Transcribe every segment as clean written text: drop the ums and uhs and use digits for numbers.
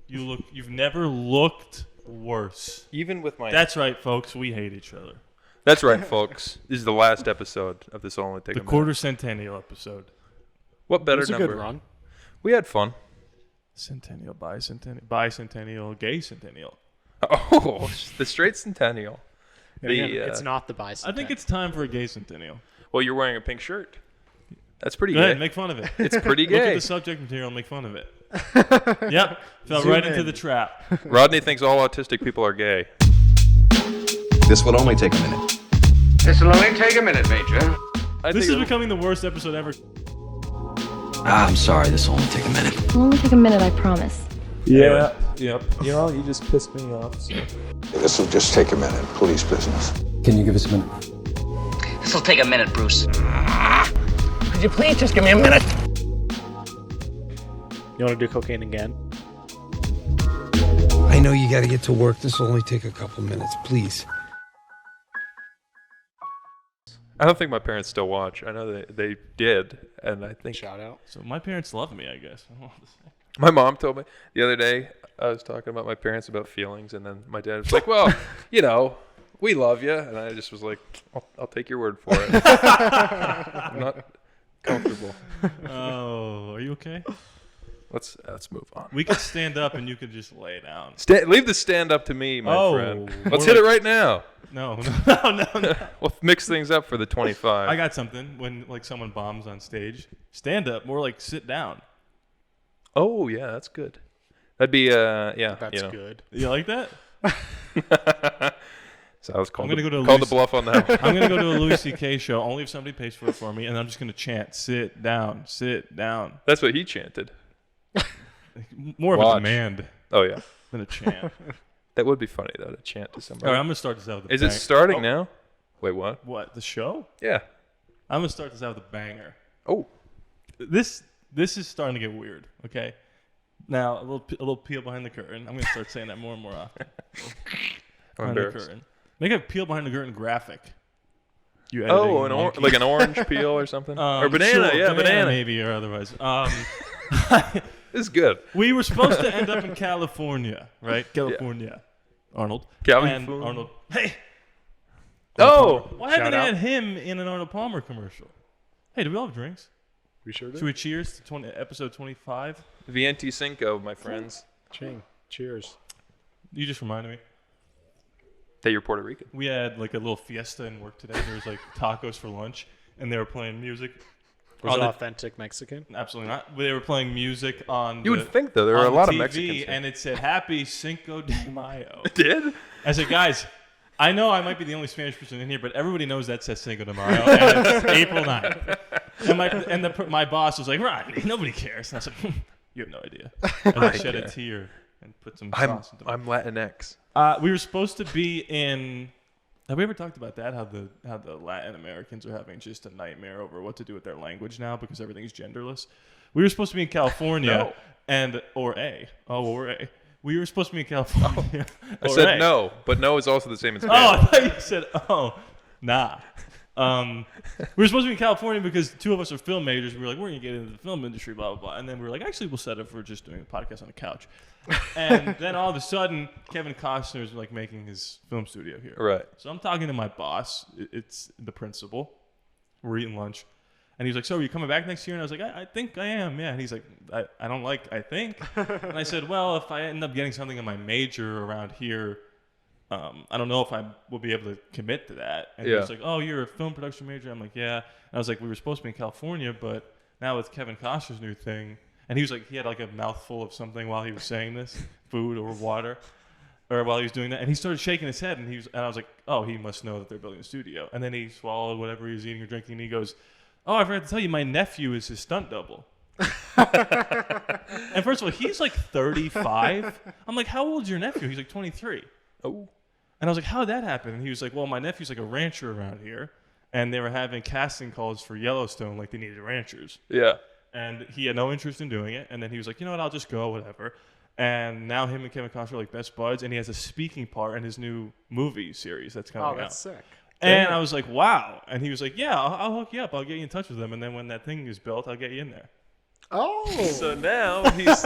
You've never looked worse. Even with my... That's right, folks. We hate each other. That's right, folks. This is the last episode of This Will Only Take a Minute. The quarter centennial episode. What better number? It was number? a good run. We had fun. Centennial, bicentennial, gay centennial. Oh, the straight centennial. It's not the bicentennial. I think it's time for a gay centennial. Well, you're wearing a pink shirt. That's pretty Go gay. ahead, make fun of it. It's pretty Look at gay. the subject material and make fun of it. Yep. Fell right into the trap. Rodney thinks all autistic people are gay. This will only take a minute. This will only take a minute, Major. This is becoming the worst episode ever. I'm sorry, this will only take a minute. It'll only take a minute, I promise. Yeah, yep. You know, you just pissed me off. So. This will just take a minute. Police business. Can you give us a minute? This will take a minute, Bruce. Could you please just give me a minute? You want to do cocaine again? I know you got to get to work. This will only take a couple minutes, please. I don't think my parents still watch. I know they did, and I think... Shout out. So my parents love me, I guess. I don't know what to say. My mom told me the other day, I was talking about my parents about feelings, and then my dad was like, well, you know, we love you. And I just was like, I'll take your word for it. I'm not comfortable. Oh, are you okay? Let's move on. We could stand up and you could just lay down. Leave the stand up to me, my friend. Let's hit it right now. No. We'll mix things up for the 25. I got something. When like someone bombs on stage, stand up. More like sit down. Oh yeah, that's good. That'd be yeah. That's good. You like that? So I was called I'm gonna go to called the bluff on that one. I'm gonna go to a Louis C.K. show only if somebody pays for it for me, and I'm just gonna chant, "Sit down, sit down." That's what he chanted. More of a demand Oh yeah, than a chant. that would be funny though to chant to somebody. All right, I'm gonna start this out with a Is bang. it starting now? Wait, what? What, the show? Yeah. I'm gonna start this out with a banger. Oh. This is starting to get weird. Okay. Now a little peel behind the curtain. I'm gonna start saying that more and more often. I'm Behind the embarrassed. curtain. Make a peel behind the curtain graphic. You Oh, editing monkey. like an orange peel or something, or banana. Sure, Yeah, banana. maybe or otherwise. This is good. We were supposed to end up in California, right? California. Arnold. California. And Arnold. Hey. Oh, Why haven't they out. had him in an Arnold Palmer commercial? Hey, do we all have drinks? We sure Should do. we cheers to episode 25? Vienti Cinco, my friends. Ching. Cheers. You just reminded me. That you're Puerto Rican. We had like a little fiesta in work today. There was like tacos for lunch, and they were playing music. Was on it the- authentic Mexican? Absolutely not. They were playing music on. You would think though there are a on lot the of TV, Mexicans. and it said "Happy Cinco de Mayo." Did? I said, guys, I know I might be the only Spanish person in here, but everybody knows that says Cinco de Mayo, and it's April 9th. And my boss was like, Rodney, nobody cares. And I was like, you have no idea. And I shed a tear and put some sauce into it. I'm Latinx. We were supposed to be in. Have we ever talked about that? How the Latin Americans are having just a nightmare over what to do with their language now because everything's genderless. We were supposed to be in California, or A. We were supposed to be in California. I said no, but no is also the same as Oh, I thought you said nah. We were supposed to be in California because two of us are film majors. We were like, we're going to get into the film industry, blah, blah, blah. And then we were like, actually, we'll set up for just doing a podcast on the couch. And then all of a sudden, Kevin Costner's like making his film studio here. Right. So I'm talking to my boss. It's the principal. We're eating lunch. And he's like, so are you coming back next year? And I was like, I think I am, yeah. And he's like, I don't like, I think. And I said, well, if I end up getting something in my major around here, I don't know if I will be able to commit to that. And he was like, oh, you're a film production major? I'm like, yeah. And I was like, we were supposed to be in California, but now with Kevin Costner's new thing. And he was like, he had like a mouthful of something while he was saying this, food or water, or while he was doing that. And he started shaking his head, and I was like, oh, he must know that they're building a studio. And then he swallowed whatever he was eating or drinking, and he goes, oh, I forgot to tell you, my nephew is his stunt double. And first of all, he's like 35. I'm like, how old's your nephew? He's like 23. Oh. And I was like, how did that happen? And he was like, well, my nephew's like a rancher around here, and they were having casting calls for Yellowstone, like they needed ranchers. Yeah. And he had no interest in doing it. And then he was like, you know what, I'll just go, whatever. And now him and Kevin Costner are like best buds, and he has a speaking part in his new movie series that's coming out. Oh, that's sick. And I was like, wow. And he was like, yeah, I'll hook you up. I'll get you in touch with them. And then when that thing is built, I'll get you in there. Oh. So now he's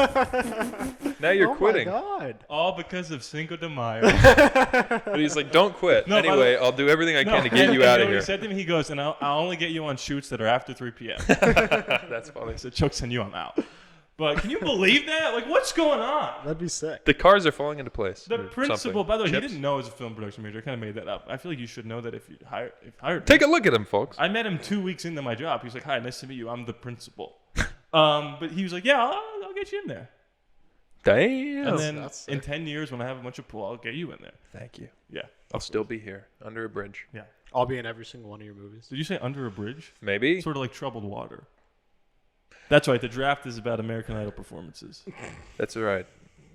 now you're quitting. Oh my God. All because of Cinco de Mayo. But he's like, don't quit. No, by the anyway, way- I'll do everything I can to and- get you and out know of what here. He said to me, he goes, and I'll only get you on shoots that are after 3 p.m. That's funny. I said, joke's on you, I'm out. But can you believe that? Like, what's going on? That'd be sick. The cars are falling into place. The or principal, something. by the way, Chips? he didn't know it was a film production major. I kind of made that up. I feel like you should know that if you hired me. Take a look at him, folks. I met him 2 weeks into my job. He was like, "Hi, nice to meet you. I'm the principal." But he was like, "Yeah, I'll get you in there." Damn. And then that's in 10 years, when I have a bunch of pool, I'll get you in there. Thank you. Yeah, I'll still be here under a bridge. yeah. I'll be in every single one of your movies. Did you say under a bridge? Maybe. Sort of like troubled water. That's right. The draft is about American Idol performances. That's right.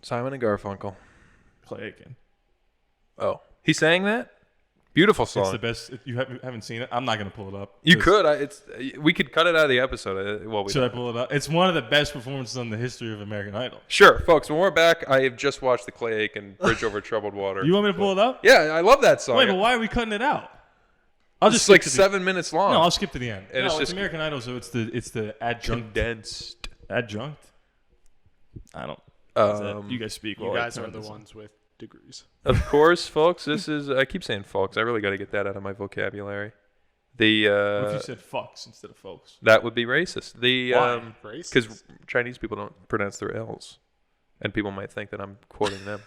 Simon and Garfunkel. Clay Aiken. Oh, he sang that. Beautiful It's song. the best. If you haven't seen it, I'm not gonna pull it up. You 'cause- could. We could cut it out of the episode. Well, we Should I don't. pull it up? It's one of the best performances in the history of American Idol. Sure, folks. When we're back, I have just watched the Clay Aiken Bridge Over Troubled Water. You want me to pull it up? Yeah, I love that song. Wait, but why are we cutting it out? I'll It's just like skip to 7 minutes long. No, I'll skip to the end. And No, it's it's just- American Idol, so it's the adjunct. condensed. Adjunct. I don't. You guys speak. You while I guys turn are the this on. ones with degrees. Of course, folks. This is. I keep saying folks. I really got to get that out of my vocabulary. The What if you said fucks instead of folks? that would be racist. The Why? Racist? because Chinese people don't pronounce their L's, and people might think that I'm quoting them.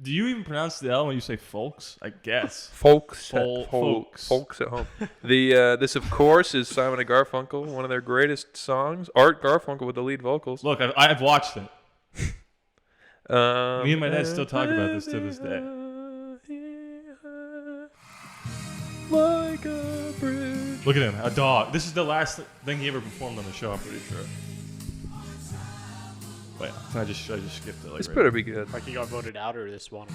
Do you even pronounce the L when you say folks? I guess. Folks, Folks. folks at home. The this of course is Simon and Garfunkel, one of their greatest songs. Art Garfunkel with the lead vocals. Look, I've watched it. Me and my dad and still talk about this to this day. Like a bridge. Look at him, a dog. This is the last thing he ever performed on the show. I'm pretty sure. Wait, I just skipped it. Like This right better be good. Like he got voted out or this one?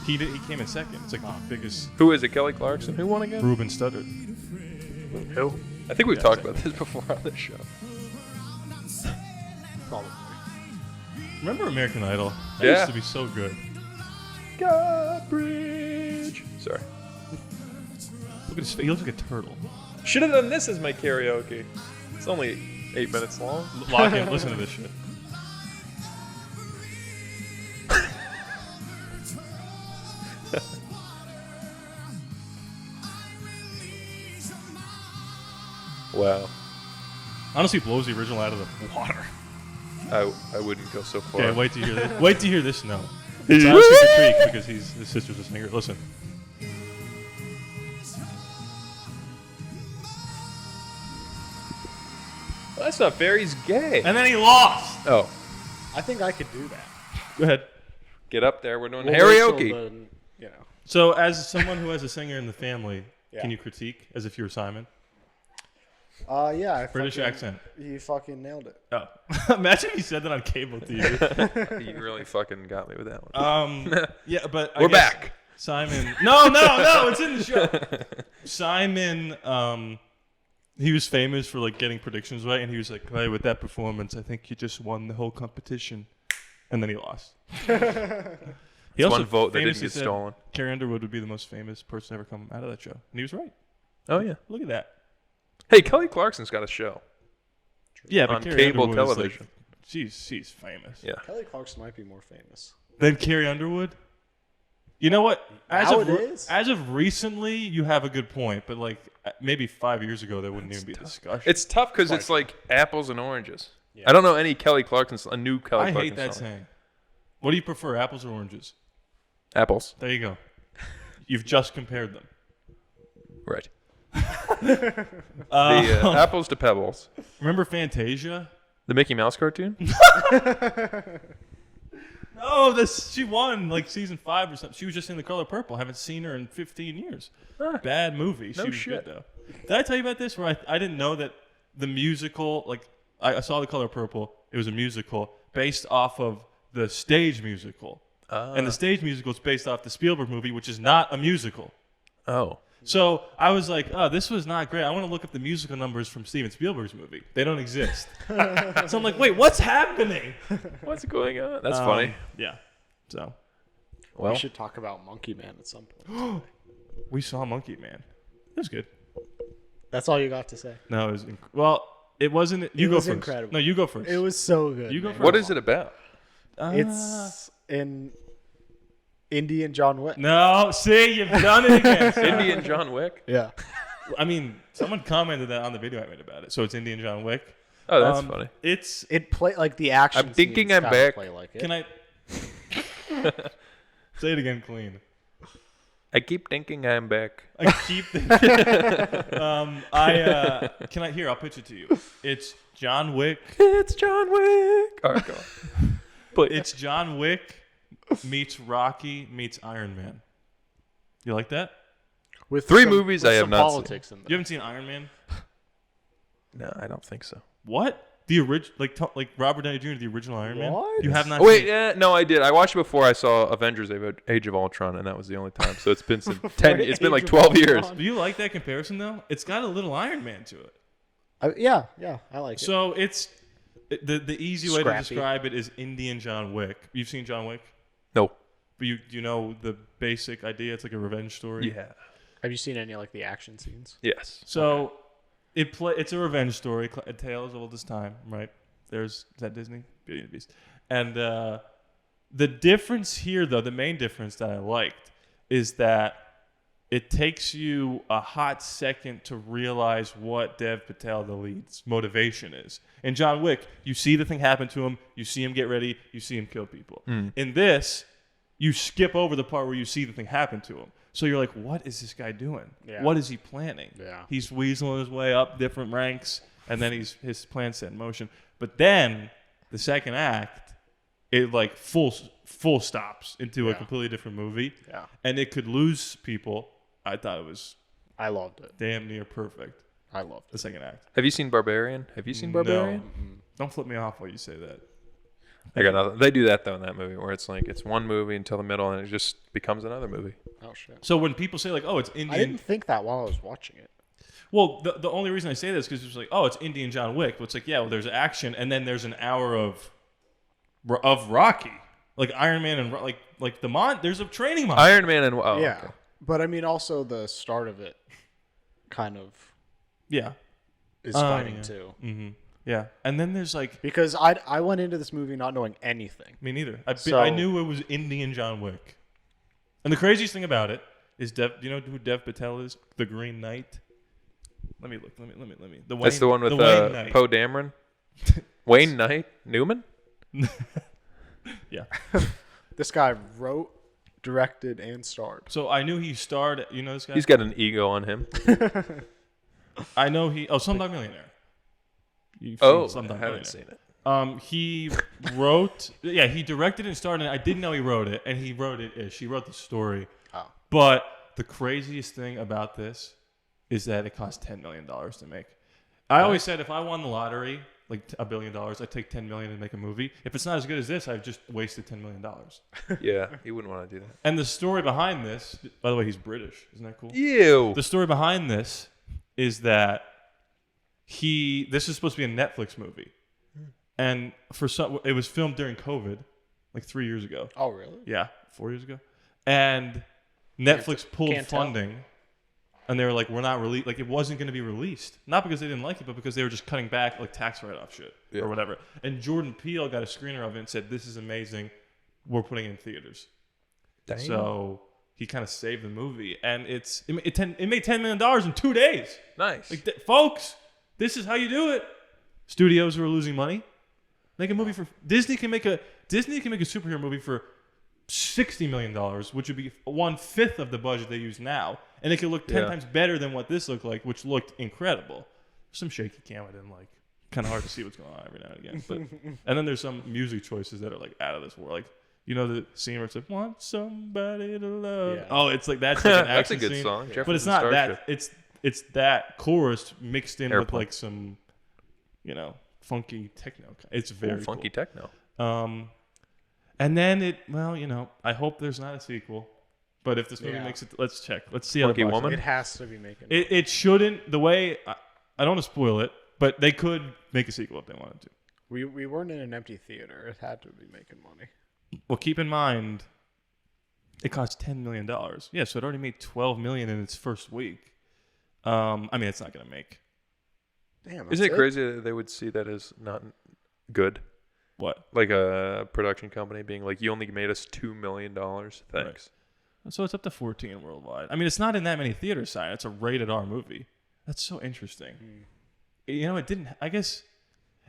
He came in second. It's like the biggest. Who is it? Kelly Clarkson. Who won again? Ruben stuttered. Who? I think we've Yeah, talked same. about this before on this show. Probably. Remember American Idol? That Yeah. used to be so good. God Bridge. Sorry. Look at his face. He looks like a turtle. Should have done this as my karaoke. It's only 8 minutes long. Lock in. Listen to this shit. Wow. Honestly, blows the original out of the water. I wouldn't go so far. Okay, wait to hear this. Wait to hear this note. It's honestly the Creek because his sister's a singer. Listen. Well, that's not fair. He's gay. And then he lost. Oh, I think I could do that. Go ahead. get up there. We're doing We'll wait till karaoke. the, you know. So, as someone who has a singer in the family, Yeah. can you critique as if you were Simon? Yeah. British accent. You fucking nailed it. Oh, imagine if you said that on cable TV. You really fucking got me with that one. Yeah, but I We're guess back. Simon. No, it's in the show. Simon. He was famous for like getting predictions right, and he was like, "Hey, with that performance, I think you just won the whole competition," and then he lost. He It's one vote that didn't famously get said stolen. Carrie Underwood would be the most famous person to ever come out of that show, and he was right. Oh yeah. Look at that. Hey, Kelly Clarkson's got a show. Yeah, but On Carrie cable Underwood is, television. Like, she's famous. Yeah. Kelly Clarkson might be more famous. Then Carrie Underwood. You know what? Now it is? As of recently, you have a good point, but like maybe 5 years ago, there wouldn't even be a discussion. It's tough because it's like apples and oranges. I don't know any Kelly Clarkson, a new Kelly I Clarkson hate that song. saying. What do you prefer, apples or oranges? Apples. There you go. You've just compared them. Right. The apples to pebbles. Remember Fantasia? The Mickey Mouse cartoon? No, she won like season 5 or something. She was just in The Color Purple. I haven't seen her in 15 years. Bad movie. She no was shit. good though. Did I tell you about this? Where I didn't know that the musical, like I saw The Color Purple. It was a musical based off of the stage musical, and the stage musical is based off the Spielberg movie, which is not a musical. Oh. So I was like, oh, this was not great. I want to look up the musical numbers from Steven Spielberg's movie. They don't exist. So I'm like, wait, what's happening? What's going on? That's funny. Yeah. So Well, We should talk about Monkey Man at some point. we saw Monkey Man. It was good. That's all you got to say. No, it was well. It wasn't. You It go was first. incredible. No, you go first. It was so good. You go man. first. What is it about? It's in Indian John Wick. No, see, you've done it again. son. Indian John Wick. Yeah. I mean, someone commented that on the video I made about it. So it's Indian John Wick. Oh, that's funny. It's. It play like the action. I'm thinking scenes I'm kinda back. Play like it. Can I say it again, clean? I keep thinking I'm back. I keep. Can I here? I'll pitch it to you. It's John Wick. It's John Wick. All right, go on. But It's John Wick meets Rocky meets Iron Man. You like that? With Three some- movies with I have some not seen. politics in You there. haven't seen Iron Man? no, I don't think so. What? The original, like Robert Downey Jr., the original Iron Man. What? You have not. Oh wait, seen yeah, no, I did. I watched it before I saw Avengers: Age of Ultron, and that was the only time. So it's been some 10. It's been like Age of 12 years. Ultron. Do you like that comparison though? It's got a little Iron Man to it. Yeah, I like it. So it's the easy way to Scrappy. describe it is Indian John Wick. You've seen John Wick, No. but you know the basic idea. It's like a revenge story. Yeah. Have you seen any like the action scenes? Yes. So it's a revenge story. A tale as old as time, right? Is that Disney? Beauty and the Beast. And the difference here, though, the main difference that I liked is that it takes you a hot second to realize what Dev Patel, the lead's motivation is. In John Wick, you see the thing happen to him, you see him get ready, you see him kill people. In this, you skip over the part where you see the thing happen to him. So you're like, what is this guy doing? Yeah. What is he planning? Yeah. He's weaseling his way up different ranks, and then his plan's set in motion. But then the second act, it like full stops into a completely different movie. Yeah. And it could lose people. I thought it was I loved it. damn near perfect. I loved The it. second act. Have you seen Barbarian? Have you seen Barbarian? No. Don't flip me off while you say that. I got nothing. They do that though in that movie, where it's like it's one movie until the middle, and it just becomes another movie. Oh shit. So when people say like, "Oh, it's I didn't Indian," think that while I was watching it. well, the only reason I say this is because it's like, "Oh, it's Indian John Wick." But it's like, yeah, well, there's action, and then there's an hour of Rocky, like Iron Man and like there's a training montage. Iron Man and yeah. okay. But I mean also the start of it kind of Yeah. is Oh, fighting yeah. too. Mm-hmm. Yeah, and then there's like Because I went into this movie not knowing anything. me neither. I So- knew it was Indian John Wick, and the craziest thing about it is do you know who Dev Patel is? The Green Knight. Let me look. Let me. That's the one with Wayne Knight. Poe Dameron. Wayne Knight Newman. Yeah. This guy wrote, directed, and starred. So I knew he starred. You know this guy? He's got an ego on him. I know he. Oh, Slumdog Millionaire. You've Oh, seen Slumdog I haven't Millionaire. seen it. He wrote. Yeah, he directed and starred in it. I didn't know he wrote it, and he wrote it. She wrote the story. Oh. But the craziest thing about this is that it cost $10 million to make. I always said if I won the lottery, like $1 billion, I'd take $10 million and make a movie. If it's not as good as this, I've just wasted $10 million. Yeah, he wouldn't want to do that. And the story behind this, by the way, he's British. Isn't that cool? Ew. The story behind this is that this is supposed to be a Netflix movie, and it was filmed during COVID, like 3 years ago. Oh really? Yeah, 4 years ago, and Netflix pulled can't tell. funding, and they were like, "We're not like it wasn't going to be released, not because they didn't like it, but because they were just cutting back like tax write-off shit Yeah. or whatever." And Jordan Peele got a screener of it and said, "This is amazing. We're putting it in theaters." Dang. So he kind of saved the movie, and it made $10 million in 2 days. Nice. Like, folks, this is how you do it. Studios who are losing money, make a movie for Disney can make a superhero movie for $60 million, which would be 1/5 of the budget they use now, and it could look 10 times better than what this looked like, which looked incredible. Some shaky cam I didn't like. Kind of hard to see what's going on every now and again. But and then there's some music choices that are like out of this world, like. You know the scene where it's like "Want somebody to love." Yeah. Oh, it's like that's like an That's a action good scene. song. But Jefferson it's not Starship. that. It's that chorus mixed in with Airplane. like some, funky techno. It's very funky cool. techno. And then I hope there's not a sequel. But if this movie Yeah. makes it, let's check. Let's see how Funky the box Woman? It has to be making. It shouldn't. The way I don't want to spoil it, but they could make a sequel if they wanted to. We weren't in an empty theater. It had to be making money. Well, keep in mind, it cost $10 million. Yeah, so it already made $12 million in its first week. It's not going to make Damn. Isn't it crazy that they would see that as not good? What? Like a production company being like, you only made us $2 million. Thanks. Right. So it's up to 14 worldwide. I mean, it's not in that many theaters, Sign. It's a rated R movie. That's so interesting. You know, it didn't. I guess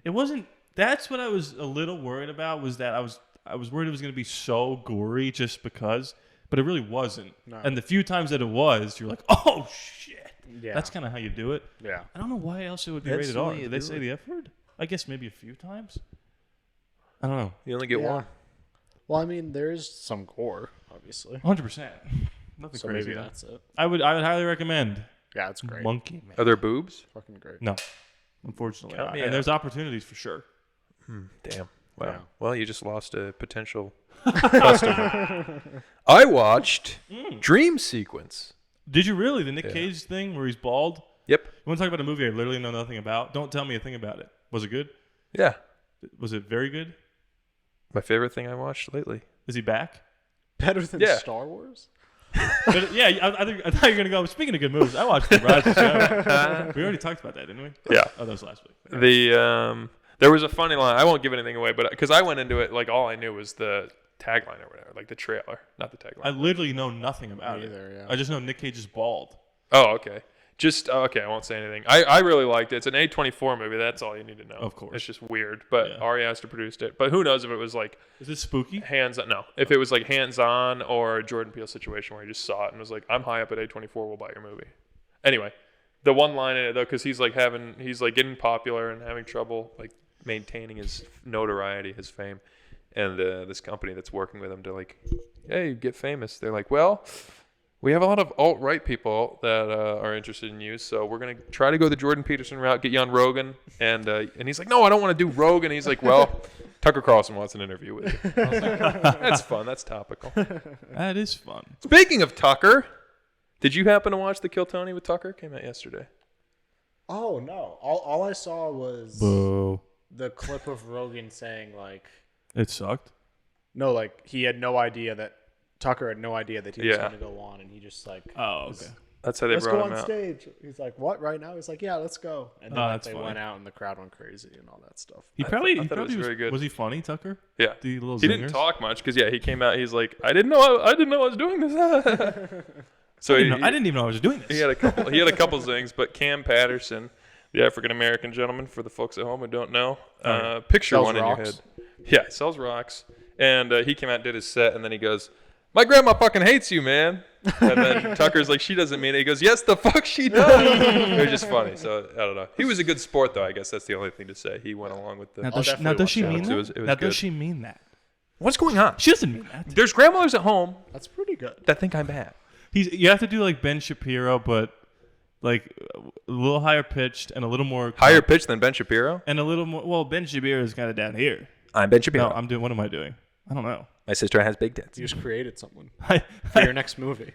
it wasn't. That's what I was a little worried about. Was that I was worried it was going to be so gory just because, but it really wasn't. No. And the few times that it was, you're like, oh shit. Yeah. That's kind of how you do it. Yeah. I don't know why else it would be That's rated the R. way you Did they do say it. the F word? I guess maybe a few times. I don't know. You only get one. Well, I mean, there's some gore, obviously. 100%. Nothing So crazy. maybe though. that's it. I would highly recommend Yeah, it's great. Monkey Man. Are there boobs? Fucking great. No, unfortunately Count not. me And out. there's opportunities for sure. Damn. Wow. Yeah. Well, you just lost a potential customer. I watched Dream Sequence. Did you really? The Nick Cage thing where he's bald? Yep. You want to talk about a movie I literally know nothing about? Don't tell me a thing about it. Was it good? Yeah. Was it very good? My favorite thing I watched lately. Is he back? Better than Yeah. Star Wars? But, yeah, I thought you were going to go, speaking of good movies, I watched The Rise of Show. We already talked about that, didn't we? Yeah. Oh, that was last week. There was a funny line. I won't give anything away, but because I went into it like all I knew was the tagline or whatever, like the trailer, not the tagline. I literally know nothing about it. Neither, yeah. I just know Nick Cage is bald. Oh, okay. Okay. I won't say anything. I really liked it. It's an A24 movie. That's all you need to know. Of course. It's just weird, but Yeah. Ari Aster produced it. But who knows if it was like Is it spooky? hands-on? No, if it was like hands-on or a Jordan Peele situation where he just saw it and was like, "I'm high up at A24. We'll buy your movie." Anyway, the one line in it though, because he's like getting popular and having trouble like maintaining his notoriety, his fame, and this company that's working with him to like, hey, get famous. They're like, well, we have a lot of alt-right people that are interested in you, so we're gonna try to go the Jordan Peterson route, get you on Rogan, and he's like, no, I don't want to do Rogan. He's like, well, Tucker Carlson wants an interview with you. I was like, that's fun. That's topical. That is fun. Speaking of Tucker, did you happen to watch the Kill Tony with Tucker? Came out yesterday. Oh, no. All I saw was Boo. the clip of Rogan saying, like, It sucked. no, like, he had no idea that Tucker had no idea that he was Yeah. going to go on, and he just, like, Oh, okay. That's how they let's brought go him on out. stage. He's like, what, right now? He's like, yeah, let's go. And then Oh, like, that's they funny. went out, and the crowd went crazy and all that stuff. He I probably, thought it was very good. Was he funny, Tucker? Yeah. The little He didn't zingers? talk much because he came out. He's like, I didn't know I was doing this. So I didn't even know I was doing this. He had a couple zings, but Cam Patterson, the African American gentleman, for the folks at home who don't know, picture Sells one rocks. in your head. Yeah, sells rocks. And he came out and did his set, and then he goes, "My grandma fucking hates you, man." And then Tucker's like, "She doesn't mean it." He goes, "Yes, the fuck she does." It was just funny. So I don't know. He was a good sport, though. I guess that's the only thing to say. He went along with the. Now, I'll definitely does she watch mean that. that? It was Now, good. does she mean that? What's going on? She doesn't mean that. There's grandmothers at home That's pretty good. that think I'm bad. You have to do like Ben Shapiro, but like a little higher pitched and a little more Higher pitch than Ben Shapiro. and a little more. Well, Ben Shapiro is kind of down here. I'm Ben Shapiro. No, I'm doing. What am I doing? I don't know. My sister has big tits. You just created someone I for your next movie.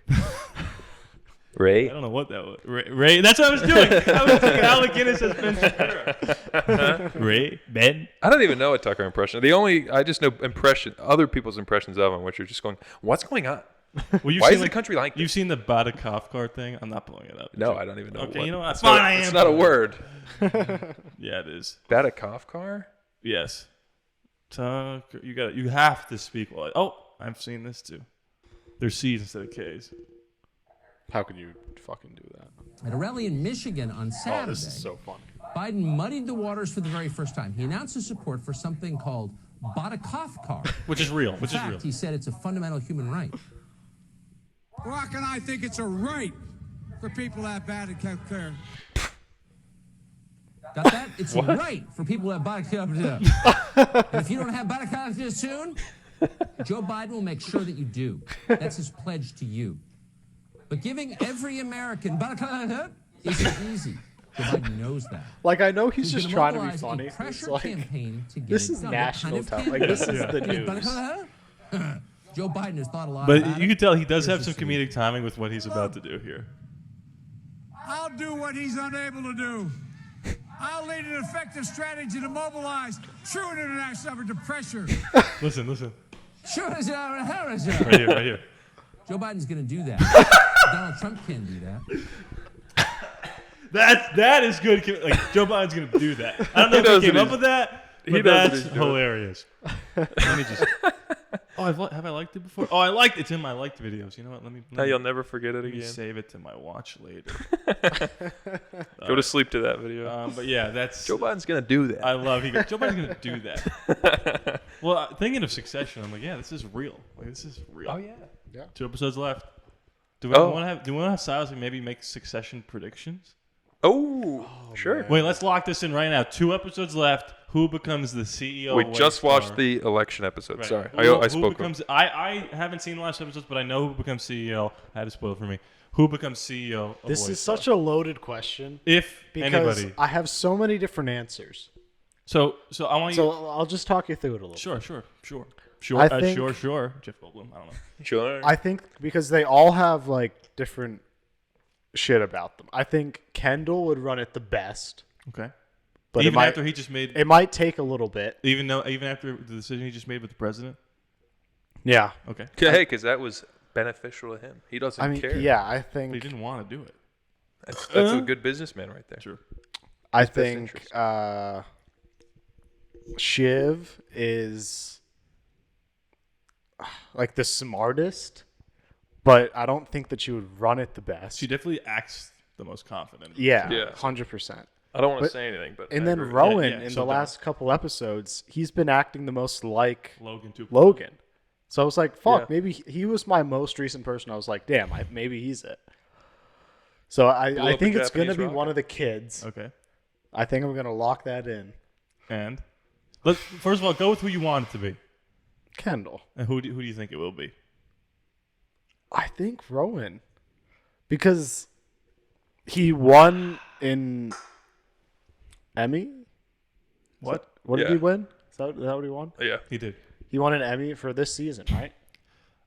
Ray. don't know what that was. Ray. That's what I was doing. I was thinking Alec Guinness as Ben Shapiro. Ray. Ben. I don't even know a Tucker impression. I just know other people's impressions of him, which are just going, "What's going on? Well, you've Why seen is the country like You've this?" seen the Badakov card thing? I'm not pulling it up. No, I don't even know. Okay, you know what? It's Fine, not, I am It's not a pulling it. word. Yeah, it is. Badakov car? Yes. Tucker, you have to speak. Oh, I've seen this too. There's C's instead of K's. How could you fucking do that? At a rally in Michigan on Saturday, Oh, this is so funny. Biden muddied the waters for the very first time. He announced his support for something called Badakov card. Which is real. In fact, he said it's a fundamental human right. Rock and I think it's a right for people to have bad health care. Got that? It's a right for people to have Badakov. And if you don't have Badakov soon, Joe Biden will make sure that you do. That's his pledge to you. But giving every American Badakov isn't easy. Joe Biden knows that. Like, I know he's just gonna trying to be mobilize a funny. pressure It's like, campaign to get this it is done. national What kind talk. of Like, this is campaign? the Is news. Badakov? Joe Biden has thought a lot But about you it. can tell he does Here's have some the solution. comedic timing with what he's about to do here. I'll do what he's unable to do. I'll lead an effective strategy to mobilize true international effort to pressure. Listen. Sure, Right here, right here. Joe Biden's going to do that. Donald Trump can do that. That is good. Like Joe Biden's gonna do that. I don't know if he came up with that, but that's hilarious. Let me just. Oh, have I liked it before? Oh, I liked it. It's in my liked videos. You know what? Let me you'll never forget it again. Save it to my watch later. Go to sleep to that video. But yeah, that's Joe Biden's gonna do that. I love Joe Biden's gonna do that. Well, thinking of Succession, I'm like, yeah, this is real. Like this is real. Oh yeah. 2 episodes left. Do we want to have Silas maybe make Succession predictions? Oh sure. Man. Wait, let's lock this in right now. 2 episodes left. Who becomes the CEO? We just watched the election episode. Right. Sorry, I spoke. I haven't seen the last episodes, but I know who becomes CEO. I had to spoil it for me. Who becomes CEO? Of This is such a loaded question. If because anybody, I have so many different answers. So I want you. So I'll just talk you through it a little. Sure. I think, sure. Jeff Goldblum. I don't know. Sure. I think because they all have like different shit about them. I think Kendall would run it the best. Okay. But even after he just made it might take a little bit. Even after the decision he just made with the president. Yeah. Okay. Hey, because that was beneficial to him. He doesn't care. Yeah, I think but he didn't want to do it. That's a good businessman right there. True. I think Shiv is like the smartest, but I don't think that she would run it the best. She definitely acts the most confident. Yeah, 100%. I don't want to say anything, but and then Rowan in the last couple episodes, he's been acting the most like Logan too. So I was like, fuck, maybe he was my most recent person. I was like, damn, maybe he's it. So I think it's going to be one of the kids. Okay. I think I'm going to lock that in. And let's first of all go with who you want it to be. Kendall. And who do you think it will be? I think Rowan, because he won in Emmy. What? What did he win? Is that what he won? Yeah, he did. He won an Emmy for this season, right?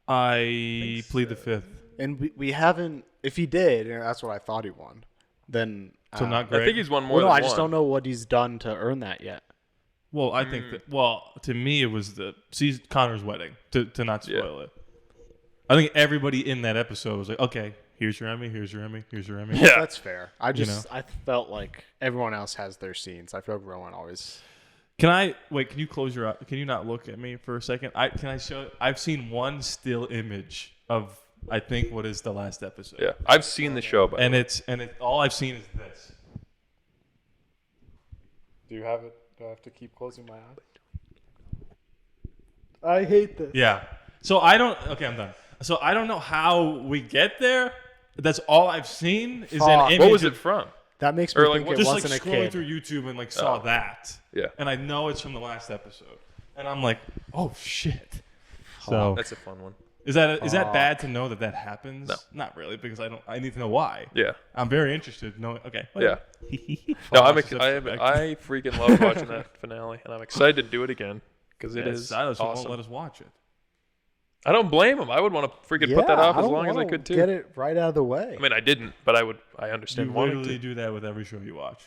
I plead the fifth. And we haven't. If he did, and that's what I thought he won, then so not great. I think he's won more. No, than I just don't know what he's done to earn that yet. Well, I think that. Well, to me, it was Connor's wedding. To not spoil it, I think everybody in that episode was like, "Okay, here's your Emmy. Here's your Emmy. Here's your Emmy." Yeah, that's fair. I felt like everyone else has their scenes. I feel like Rowan always. Can you close your eyes? Can you not look at me for a second? I've seen one still image of I think what is the last episode. Yeah, I've seen the show, and it's all I've seen is this. Do you have it? Do I have to keep closing my eyes? I hate this. Yeah. So I'm done. So I don't know how we get there. That's all I've seen is an image. What was it from? That makes me think it just wasn't like a scrolling kid. through YouTube and saw that. Yeah. And I know it's from the last episode. And I'm like, oh shit. So that's a fun one. Is that bad to know that happens? No. Not really, because I need to know why. Yeah. I'm very interested in knowing. Okay. Yeah. No, I freaking love watching that finale, and I'm excited to do it again because it is Silas awesome. won't let us watch it. I don't blame him. I would want to freaking put that off as long as I could too. Get it right out of the way. I mean, I didn't, but I understand. You literally do that with every show you watch.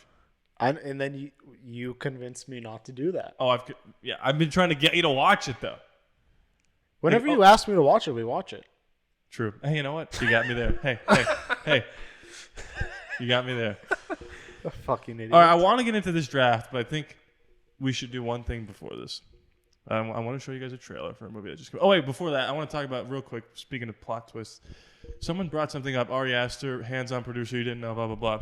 And then you convinced me not to do that. Oh, I've been trying to get you to watch it though. Whenever you ask me to watch it, we watch it. True. Hey, you know what? You got me there. Hey. You got me there. A fucking idiot. All right, I want to get into this draft, but I think we should do one thing before this. I want to show you guys a trailer for a movie that just came. Oh, wait, before that, I want to talk about real quick, speaking of plot twists. Someone brought something up. Ari Aster, hands-on producer, you didn't know, blah, blah, blah.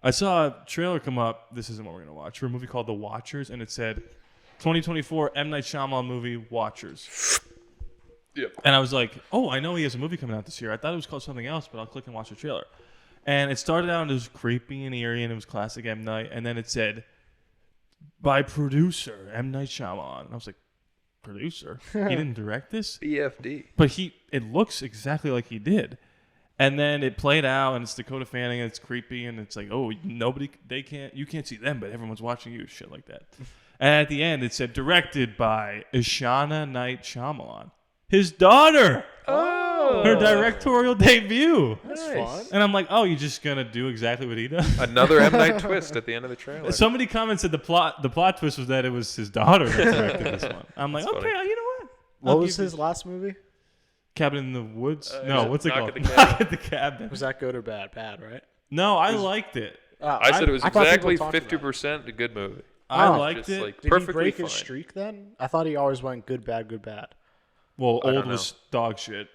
I saw a trailer come up. This isn't what we're going to watch. For a movie called The Watchers, and it said 2024 M. Night Shyamalan movie, Watchers. Yep. And I was like, oh, I know he has a movie coming out this year. I thought it was called something else, but I'll click and watch the trailer. And it started out and it was creepy and eerie and it was classic M. Night. And then it said, by producer M. Night Shyamalan. And I was like, producer? He didn't direct this? BFD. But it looks exactly like he did. And then it played out and it's Dakota Fanning and it's creepy and it's like, oh, you can't see them, but everyone's watching you, shit like that. And at the end it said, directed by Ishana Night Shyamalan. His daughter. Oh. Her directorial debut. That's fun. And I'm like, oh, you're just going to do exactly what he does? Another M. Night twist at the end of the trailer. Somebody commented the plot twist was that it was his daughter that directed this one. I'm like, That's okay, funny. you know what? What was his last movie? Cabin in the Woods? No, what's it Knock called? at the Cabin. Knock at the Cabin. Was that good or bad? Bad, right? No, I liked it. I said it was I thought people exactly talked about it. 50% a good movie. I Oh. liked Just, it. like, Did he perfectly break his fine. streak then? I thought he always went good, bad, good, bad. Well, I don't Old was dog shit.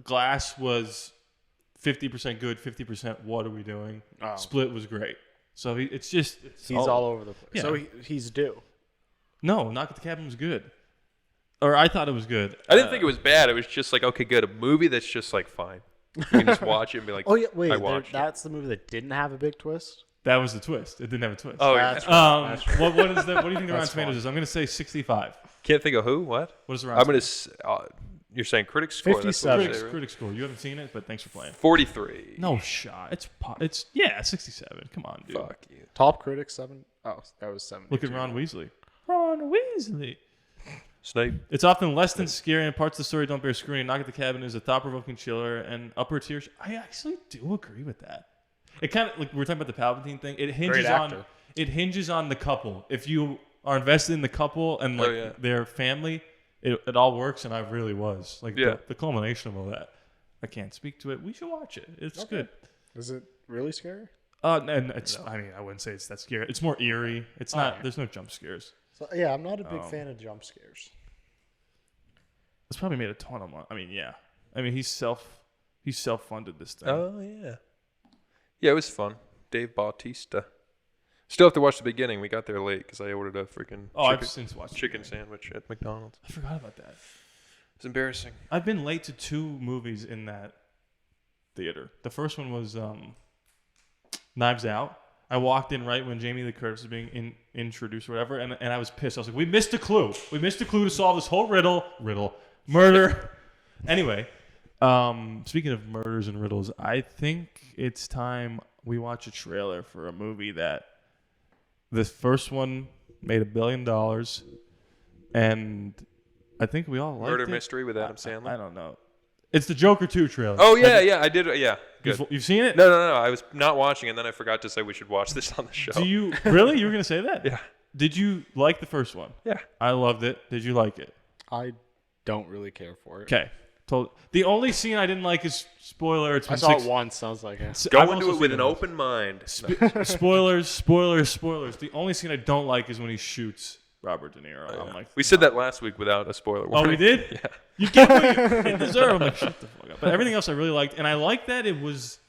Glass was 50% good, 50% what are we doing? Oh. Split was great. So he's all over the place. Yeah. So he's due. No, Knock at the Cabin was good. Or I thought it was good. I didn't think it was bad. It was just like, okay, good. A movie that's just like fine. You can just watch it and be like, Oh yeah, wait. I watched it. That's the movie that didn't have a big twist. That was the twist. It didn't have a twist. Oh, That's yeah. right. That's right. What is that? What do you think the Rotten That's Tomatoes fun. is? I'm going to say 65. Can't think of who? What? What is the I'm Rotten going to. You're saying critics score? That's what 57. you Critics, say, right? critics score. You haven't seen it, but thanks for playing. 43. No shot. It's 67. Come on, dude. Fuck you. Top critic 7. Oh, that was 7. Look at Ron Weasley. Ron Weasley. Snape. It's often less than scary, and parts of the story don't bear scrutiny. Knock at the Cabin is a thought-provoking chiller and upper tier. I actually do agree with that. It kind of like we're talking about the Palpatine thing. It hinges on the couple. If you are invested in the couple and like their family, it all works. And I really was like the culmination of all that. I can't speak to it. We should watch it. It's good. Is it really scary? And it's. No. I mean, I wouldn't say it's that scary. It's more eerie. It's not. There's no jump scares. So, yeah, I'm not a big fan of jump scares. It's probably made a ton of money. I mean, yeah. I mean, he's self-funded this thing. Oh, yeah. Yeah, it was fun. Dave Bautista. Still have to watch the beginning. We got there late because I ordered a freaking I've since watched chicken sandwich at McDonald's. I forgot about that. It's embarrassing. I've been late to 2 movies in that theater. The first one was Knives Out. I walked in right when Jamie Lee Curtis was being introduced or whatever, and I was pissed. I was like, we missed a clue. We missed a clue to solve this whole murder. Anyway, speaking of murders and riddles, I think it's time we watch a trailer for a movie that the first one made $1 billion, and I think we all liked Murder it. Mystery with Adam Sandler? I don't know. It's the Joker 2 trailer. Oh, yeah, I did. Yeah, good. You've seen it? No. I was not watching, and then I forgot to say we should watch this on the show. Do you really? You were gonna say that? Yeah. Did you like the first one? Yeah. I loved it. Did you like it? I don't really care for it. Okay. The only scene I didn't like is spoiler. It's been I saw 6 it once. I was like, Go into it with an open mind. Spoilers. The only scene I don't like is when he shoots Robert De Niro. I'm like, we said that last week without a spoiler warning. oh, we did? Yeah. You get what you deserve. I'm like, shut the fuck up. But everything else I really liked, and I like that it was.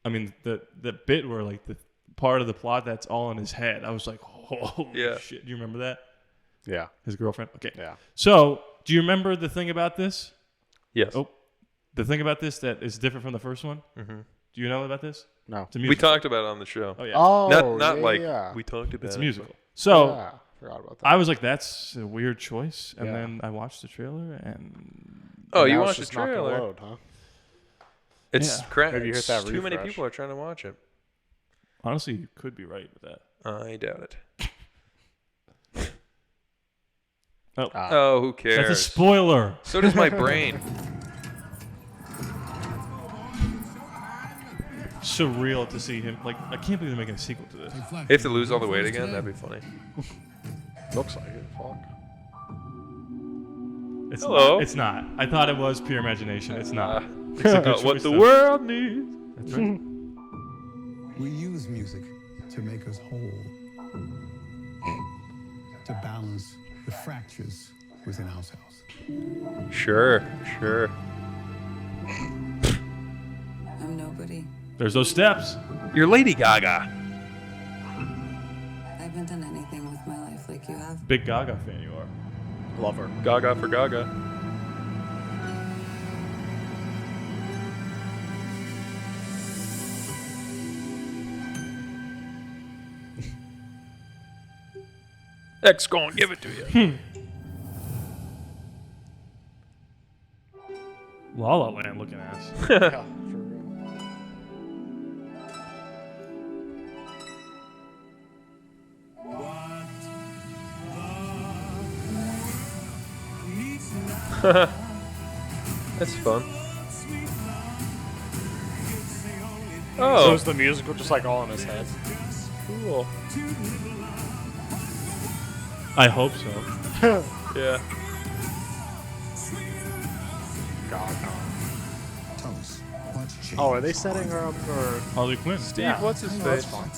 I mean, the bit where like the part of the plot that's all in his head. I was like, holy shit. Do you remember that? Yeah. His girlfriend. Okay. Yeah. So, do you remember the thing about this? Yes. Oh, the thing about this that is different from the first one. Mm-hmm. Do you know about this? No. It's a We musical. talked about it on the show. Oh yeah. Oh, Not yeah, like yeah. we talked about It's it. a musical. So Yeah, forgot about that. I was like, that's a weird choice, and Yeah. then I watched the trailer, and Oh, you Now it's watched the just not gonna trailer? load, huh? It's Yeah. crap. Maybe you hit that Too many refresh. people are trying to watch it. honestly, you could be right with that. I doubt it. Oh, Oh, who cares? that's a spoiler. So does my brain. Surreal to see him. Like, I can't believe they're making a sequel to this. They have to lose all the weight again? That'd be funny. Looks like it. Fuck. It's Hello. Not. It's not. I thought it was pure imagination. It's not. It's a good What choice, the though. world needs. That's right. We use music to make us whole, to balance the fractures within ourselves. Sure. I'm nobody. There's those steps. You're Lady Gaga. I haven't done anything with my life like you have. Big Gaga fan you are. Love her. Gaga for Gaga. X gonna give it to you. La La Land looking ass. Yeah, for real. That's fun. So Oh, is the musical just like all in his head? cool. I hope so. Yeah. God, no. Tell us, Oh, are they setting her up for Harley Quinn? Steve, Yeah. what's his That's face? fine.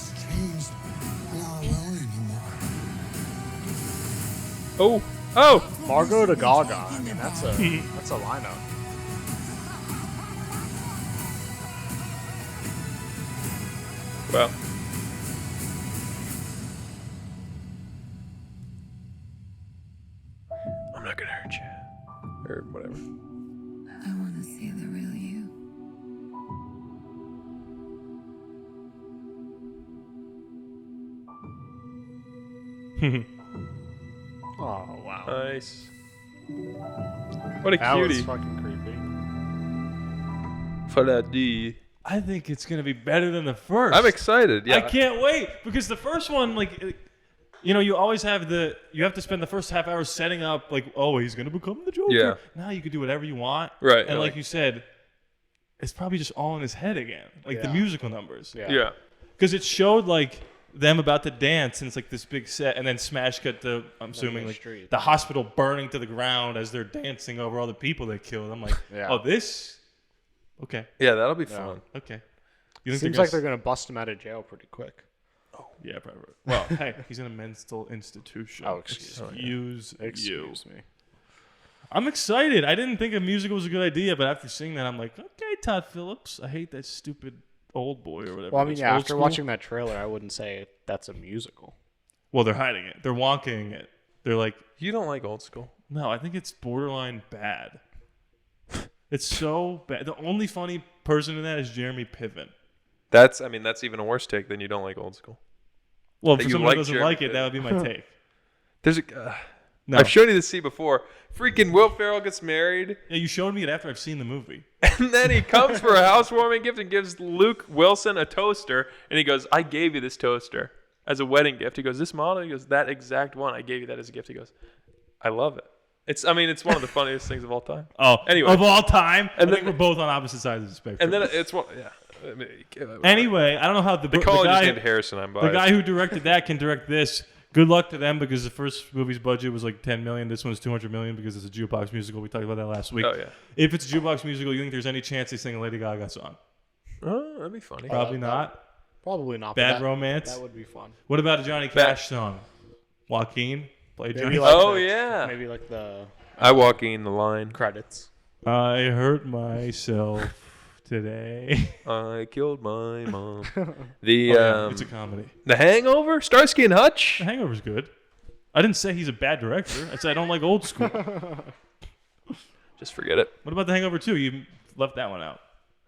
Oh! Margot to Gaga. I mean, that's a lineup. Well. I'm not gonna hurt you. Or whatever. I want to see the real you. Oh wow. Nice. What a That cutie. was fucking creepy. For that D. I think it's gonna be better than the first. I'm excited. Yeah. I can't wait because the first one, like, you know, you always have you have to spend the first half hour setting up, like, oh, he's gonna become the Joker. Yeah. Now you can do whatever you want. Right. And like you said, it's probably just all in his head again, like the musical numbers. Yeah. Because it showed like them about to dance, and it's like this big set, and then smash cut to, I'm assuming, like street. the hospital burning to the ground as they're dancing over all the people they killed. I'm like, oh, this. Okay. Yeah, that'll be fun. Okay. You think Seems like they're gonna bust him out of jail pretty quick. Yeah, probably. Well, hey, he's in a mental institution. Oh, excuse me. I'm excited. I didn't think a musical was a good idea, but after seeing that, I'm like, okay, Todd Phillips. I hate that stupid old boy or whatever. Well, I mean, It's yeah, old after school. watching that trailer, I wouldn't say that's a musical. Well, they're hiding it. They're wonking it. They're like, You don't like old school. no, I think it's borderline bad. It's so bad. The only funny person in that is Jeremy Piven. That's even a worse take than you don't like old school. Well, That for you someone like who doesn't Jeremy like it, that would be my take. There's a. No. I've shown you this scene before. Freaking Will Ferrell gets married, Yeah, you showed me it after I've seen the movie. and then he comes for a housewarming gift and gives Luke Wilson a toaster, and he goes, "I gave you this toaster as a wedding gift." He goes, "This model?" He goes, "That exact one. I gave you that as a gift." He goes, "I love it." It's one of the funniest things of all time. Oh, Anyway. of all time? And I think then- we're both on opposite sides of the spectrum. And then it's one, yeah. I mean, Anyway, I don't know how the college guy, is named Harrison. I'm the biased. guy who directed that can direct this. Good luck to them because the first movie's budget was like $10 million. This one's $200 million because it's a jukebox musical. We talked about that last week. Oh, yeah. If it's a jukebox musical, you think there's any chance they sing a Lady Gaga song? Oh, that'd be funny. Probably not. Probably not. but Bad that- Romance. That would be fun. What about a Johnny Cash song? Joaquin play Johnny. Maybe like Oh, the- yeah. Maybe like the I walk in the line. credits. I hurt myself today. I killed my mom. Oh, The yeah, it's a comedy. The Hangover, Starsky and Hutch. The Hangover's good. I didn't say he's a bad director. I said I don't like old school. Just forget it. What about The Hangover 2? You left that one out.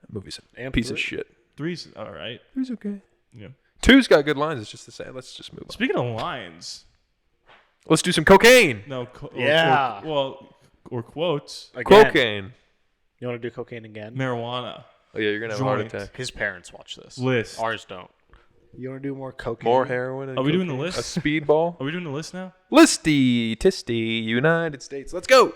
That movie's a And piece of three. shit. 3's all right. Three's okay. Yeah. 2's got good lines. It's just the same. Let's just move on. Speaking of lines, Let's do some cocaine. no, Yeah. or quotes, Again. Cocaine. You want to do cocaine again? marijuana, Oh yeah, you're gonna have a heart Joint. attack. His parents watch this. list. Ours don't. You want to do more cocaine? More heroin. And Are we doing the cocaine? list? A speedball. Are we doing the list now? Listy, Tisty, United States. Let's go.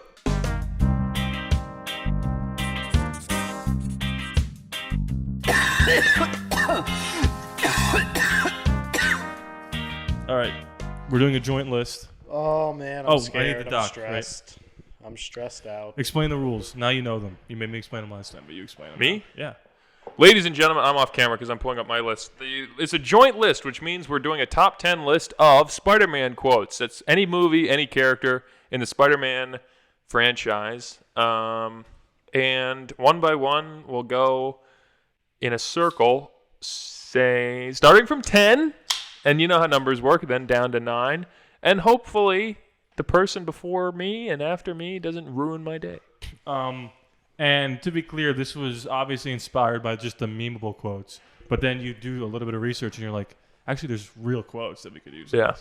All right, we're doing a joint list. Oh man, I'm Oh, I need scared. the I'm doc, stressed. I'm stressed out. Explain the rules. Now you know them. You made me explain them last time, but you explain them. Me? now. Yeah. Ladies and gentlemen, I'm off camera because I'm pulling up my list. It's a joint list, which means we're doing a top 10 list of Spider-Man quotes. That's any movie, any character in the Spider-Man franchise. And one by one, we'll go in a circle, say, starting from 10, and you know how numbers work, then down to 9. And hopefully the person before me and after me doesn't ruin my day. And to be clear, this was obviously inspired by just the memeable quotes. But then you do a little bit of research, and you're like, actually, there's real quotes that we could use. Yeah.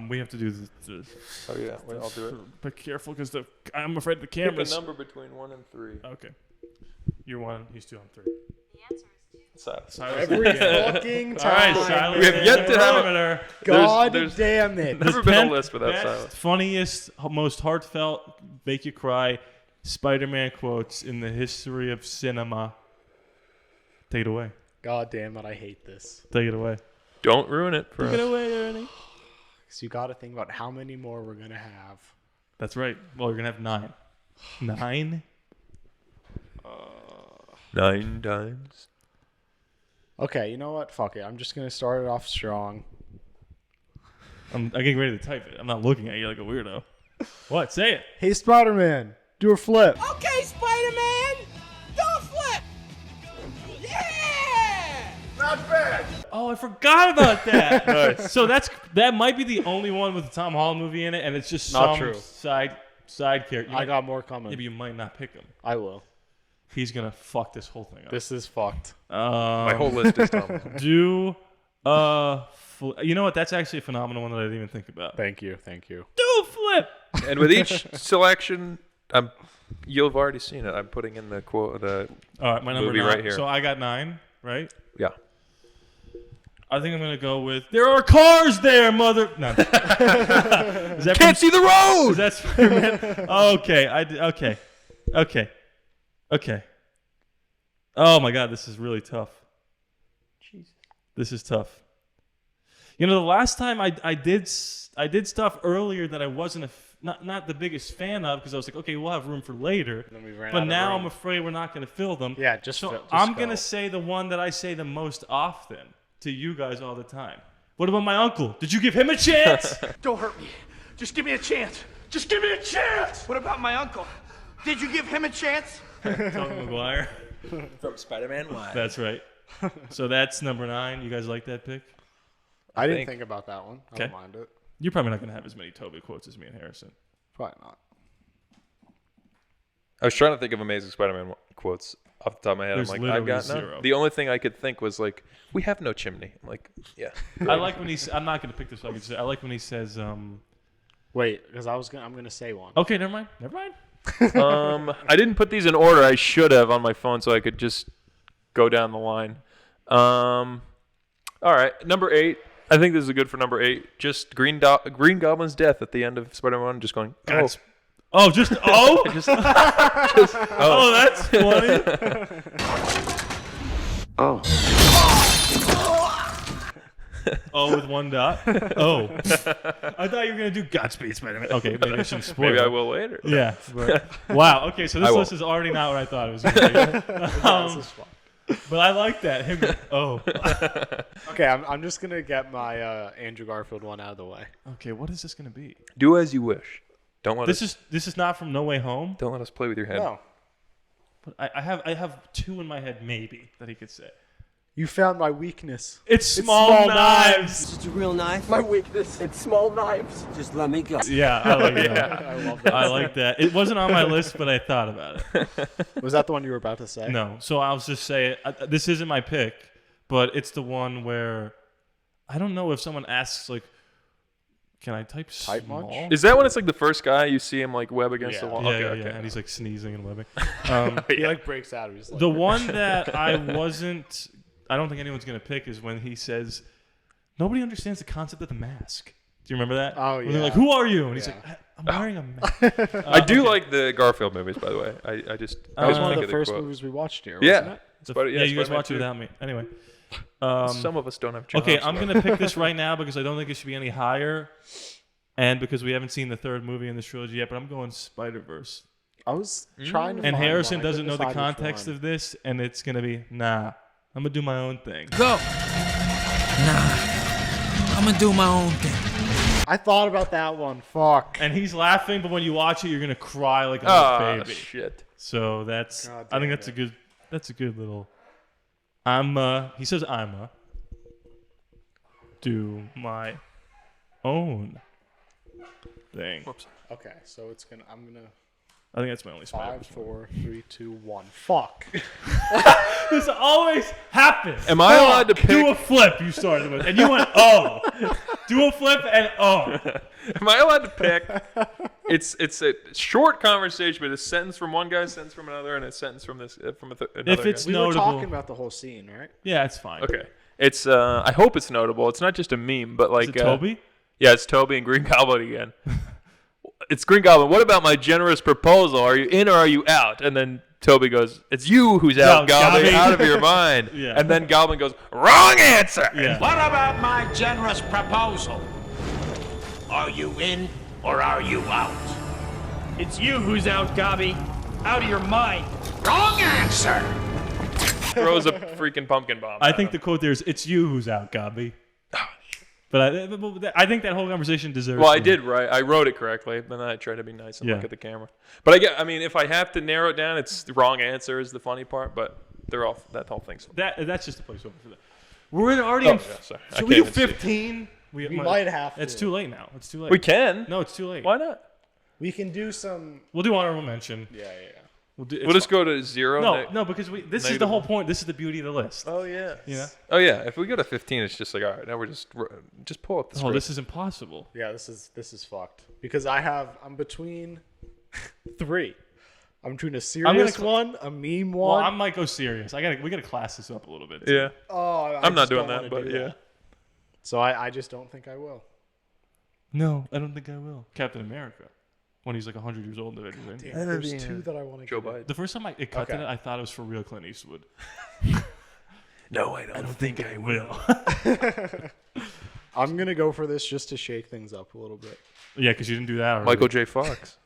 We have to do the Oh, yeah. Wait, I'll do it. Be careful, because I'm afraid the Pick cameras. a number between 1 and 3. Okay. You're 1. He's 2. I'm 3. Silence. Every fucking time. All right, silence. We have yet to have Perimeter. God there's- damn it. Never been a Tenth list without best, silence. funniest, most heartfelt, make you cry Spider-Man quotes in the history of cinema. Take it away. God damn it, I hate this. Take it away. Don't ruin it for Take it us. away, Ernie. Because you got to think about how many more we're going to have. That's right. Well, you're gonna have 9. 9. 9 times. Okay, you know what? Fuck it. I'm just gonna start it off strong. I'm getting ready to type it. I'm not looking at you like a weirdo. What? Say it. Hey, Spider-Man, do a flip. Okay, Spider-Man, do a flip. Yeah! Not bad. Oh, I forgot about that. Nice. So that might be the only one with the Tom Holland movie in it, and it's just Not some true. side character. I got more coming. Maybe you might not pick him. I will. He's gonna fuck this whole thing up. This is fucked. My whole list is Tom Holland. Do you know what? That's actually a phenomenal one that I didn't even think about. Thank you. Do a flip. And with each selection, you've already seen it. I'm putting in the quote. The All right, my number movie 9. right here. So I got 9, right? Yeah. I think I'm gonna go with there are cars there, mother. No. Is that Can't see the road. Is that Spider-Man? Okay. Okay. Oh my God, this is really tough. Jesus. This is tough. You know, the last time I did stuff earlier that I wasn't not the biggest fan of because I was like, okay, we'll have room for later. Then we ran but out of now room. I'm afraid we're not going to fill them. Yeah, I'm go. going to say the one that I say the most often to you guys all the time. What about my uncle? Did you give him a chance? Don't hurt me. Just give me a chance. Just give me a chance. What about my uncle? Did you give him a chance? Tobey Maguire. From Spider-Man 1. That's right. So that's number 9. You guys like that pick? I didn't think about that one. I Okay. don't mind it. You're probably not going to have as many Toby quotes as me and Harrison. Probably not. I was trying to think of Amazing Spider-Man quotes off the top of my head. There's I'm like, I've got literally none. zero. The only thing I could think was like, we have no chimney. I'm like, yeah. I like when I'm not going to pick this. So I can say. I like when he says. Wait, because I'm gonna say one. Okay, never mind. I didn't put these in order. I should have on my phone so I could just go down the line. All right, number 8. I think this is good for number 8. Just Green Goblin's death at the end of Spider-Man 1. Just going, oh. Just oh. Oh, that's funny. Oh. Oh, with one dot. Oh, I thought you were gonna do Godspeed, Spider-Man. Okay, maybe I shouldn't spoil. Maybe it. I will later. Yeah. But, wow. Okay, so this list is already not what I thought it was gonna be. But I like that. Okay, I'm just gonna get my Andrew Garfield one out of the way. Okay, what is this gonna be? Do as you wish. Don't let This is not from No Way Home. Don't let us play with your head. No. But I have 2 in my head maybe that he could say. You found my weakness. It's small knives. Is it a real knife? My weakness, it's small knives. Just let me go. Yeah, I like that. I love that. I like that. It wasn't on my list, but I thought about it. Was that the one you were about to say? No. So I'll just say this isn't my pick, but it's the one where I don't know if someone asks like, can I type small? much? Is that when it's like the first guy you see him like web against the wall? Yeah, Okay. and he's like sneezing and webbing. He like breaks out. He's like, The one that I don't think anyone's gonna pick is when he says, "Nobody understands the concept of the mask." Do you remember that? Oh, When they're yeah. like, "Who are you?" And he's Yeah. like, "I'm wearing a mask." I do like the Garfield movies, by the way. I just that was one think of the first quote. movies we watched here. Yeah. Wasn't it? Yeah, you guys Spider-Man watch it 2. without me. Anyway. Some of us don't have jobs. Okay, I'm gonna pick this right now because I don't think it should be any higher, and because we haven't seen the 3rd movie in this trilogy yet. But I'm going Spider-Verse. I was trying to. And find Harrison one. I doesn't know couldn't the decide which context one. of this, and it's gonna be nah. I'm gonna do my own thing. Go. Nah. I'm gonna do my own thing. I thought about that one. Fuck. And he's laughing, but when you watch it, you're gonna cry like a little baby. Shit. So that's. God I think damn that's it. a good. That's a good little. He says I'm do my own thing. Whoops. Okay, so it's gonna. I'm gonna. I think that's my only 5, Spider-Verse. 4, 3, 2, 1. Fuck. This always happens. Am I allowed to pick? Do a flip, you started with. And you went, oh. Do a flip and oh. Am I allowed to pick? It's a short conversation, but a sentence from one guy, a sentence from another, and a sentence from this another If it's guy. We notable. were talking about the whole scene, right? Yeah, it's fine. Okay. It's I hope it's notable. It's not just a meme, but like Is it Toby? Yeah, it's Toby and Green Goblin again. It's Green Goblin. What about my generous proposal? Are you in or are you out? And then Toby goes, "It's you who's out, Goblin, Goblin." out of your mind." Yeah. And then Goblin goes, "Wrong answer." Yeah. What about my generous proposal? Are you in or are you out? It's you who's out, Gobby. Out of your mind. Wrong answer! throws a freaking pumpkin bomb. I think the quote there is, "It's you who's out, Gobby." But I think that whole conversation deserves. Well, I did right. I wrote it correctly, but then I tried to be nice and look at the camera. But I mean, if I have to narrow it down, it's the wrong answer is the funny part. But that whole thing's that's just a placeholder for that. We're already in. Sorry. Should we do 15? We might have to. It's too late now. It's too late. We can. No, it's too late. Why not? We can do some. We'll do honorable mention. Yeah. We'll just go to 0. No, because this is the whole point. This is the beauty of the list. Oh yeah. Yeah. Oh yeah. If we go to 15, it's just like, all right, now we're just pull up the script. Oh, this is impossible. Yeah, this is fucked because I'm between 3. I'm between a serious one, a meme one. Well, I might go serious. We gotta class this up a little bit. Yeah. Oh, I'm not doing that, but yeah. So I just don't think I will. No, I don't think I will. Captain America, when he's like 100 years old. There's 2 that I want to. Joe Biden. The first time it cut to that, I thought it was for real Clint Eastwood. No, I don't think I will. I'm gonna go for this just to shake things up a little bit. Yeah, because you didn't do that already. Michael J. Fox.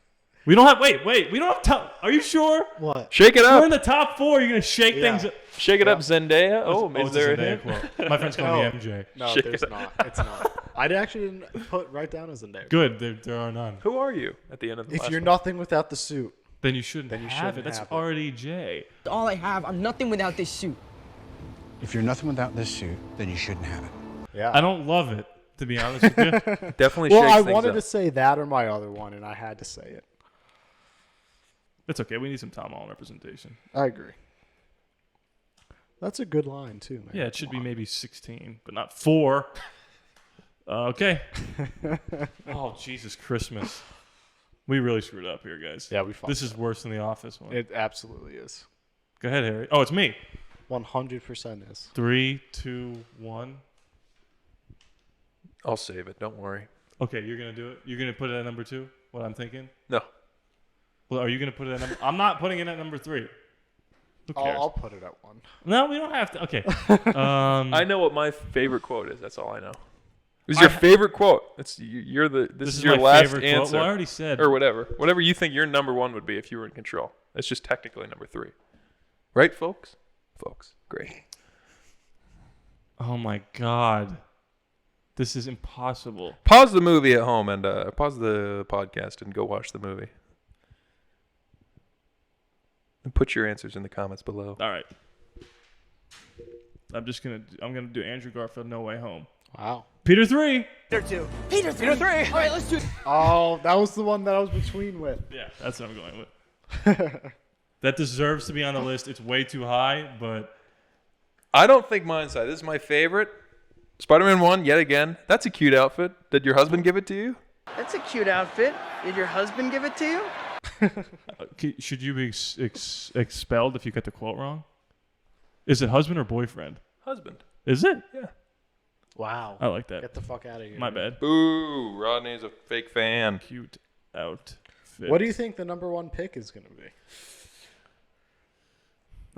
We don't have. Wait. We don't have top. Are you sure? What? Shake it up. We're in the top 4. You're gonna shake things up. Shake it up, Zendaya. Is there a Zendaya quote? My friends call me MJ. No, there's not. It's not. I actually didn't write down a Zendaya. Good. There are none. Who are you at the end of the If you're nothing without the suit, then you shouldn't have it. That's already Jay. All I have, I'm nothing without this suit. If you're nothing without this suit, then you shouldn't have it. Yeah. I don't love it, to be honest with you. Definitely well, shakes I things wanted up. to say that or my other one, and I had to say it. It's okay. We need some Tom Holland representation. I agree. That's a good line, too, man. Yeah, it should be maybe 16, but not 4. Okay. Oh, Jesus Christmas. We really screwed up here, guys. Yeah, we fucked This is worse than the Office one. It absolutely is. Go ahead, Harry. Oh, it's me. 100% is. 3, 2, 1. I'll save it. Don't worry. Okay, you're going to do it? You're going to put it at number 2? What I'm thinking? No. Well, are you going to put it at number... I'm not putting it at number 3. Who cares? I'll put it at 1. No, we don't have to. Okay. I know what my favorite quote is. That's all I know. What's your favorite quote? This is your my last favorite answer. quote. Well, I already said. Or whatever you think your number 1 would be if you were in control. That's just technically number 3, right, folks? Great. Oh my God, this is impossible. Pause the movie at home and pause the podcast and go watch the movie. And put your answers in the comments below. All right. I'm gonna do Andrew Garfield, No Way Home. Wow. Peter 3. Peter 2. Peter 3. All right, let's do it. Oh, that was the one that I was between with. Yeah, that's what I'm going with. That deserves to be on the list. It's way too high, but I don't think mine's high. This is my favorite. Spider-Man 1, yet again. That's a cute outfit. Did your husband give it to you? That's a cute outfit. Did your husband give it to you? Should you be expelled if you get the quote wrong? Is it husband or boyfriend? Husband. Is it? Yeah. Wow. I like that. Get the fuck out of here. My bad. Boo. Rodney's a fake fan. Cute outfit. What do you think the number 1 pick is going to be?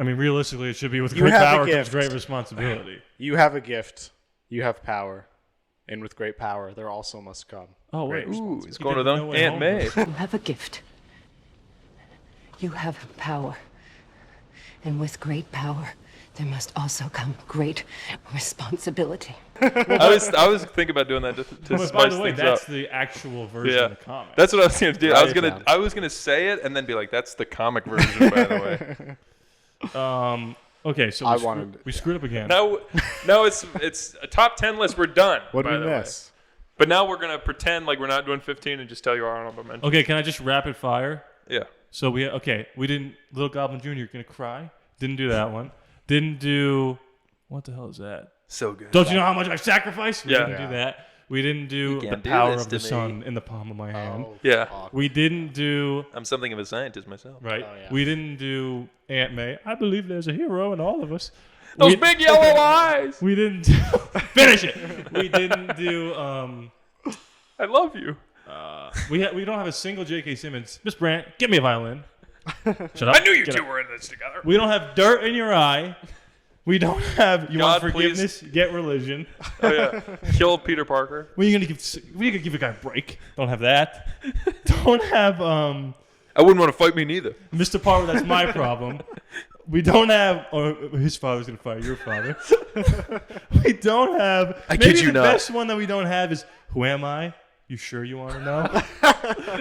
I mean, realistically, it should be with great power comes great responsibility. You have a gift. You have power. And with great power, there also must come. Oh, wait. Ooh, he's going to Aunt May. You have a gift. You have power. And with great power, there must also come great responsibility. I was thinking about doing that to spice by the way, things that's up. the actual version of the comic. That's what I was going to do. I was gonna say it and then be like, "That's the comic version, by the way." Okay, so we screwed up again. No, it's a top 10 list. We're done. What did we miss? But now we're gonna pretend like we're not doing 15 and just tell you our honorable mention. Okay, can I just rapid fire? Yeah. So we didn't. Little Goblin Jr. Gonna cry. Didn't do that one. Didn't do. What the hell is that? So good. Don't you know how much I've sacrificed? We Yeah. didn't do that. We didn't do the can't do power this of the to me. sun in the palm of my hand. Yeah. We didn't do. I'm something of a scientist myself. Right. We didn't do Aunt May. I believe there's a hero in all of us. Those big yellow eyes. We didn't do, finish it. We didn't do. I love you. We don't have a single J.K. Simmons. Miss Brandt, give me a violin. Shut up. I knew you Get two up. were in this together. We don't have dirt in your eye. We don't have you God, want forgiveness. Get religion. Oh yeah. Kill Peter Parker. When are you gonna give a guy a break? Don't have that. Don't have I wouldn't want to fight me neither. Mr. Parker. That's my problem. We don't have. Or his father's gonna fire your father. We don't have. I maybe kid you the not. best one that we don't have is "Who am I?" You sure you want to know?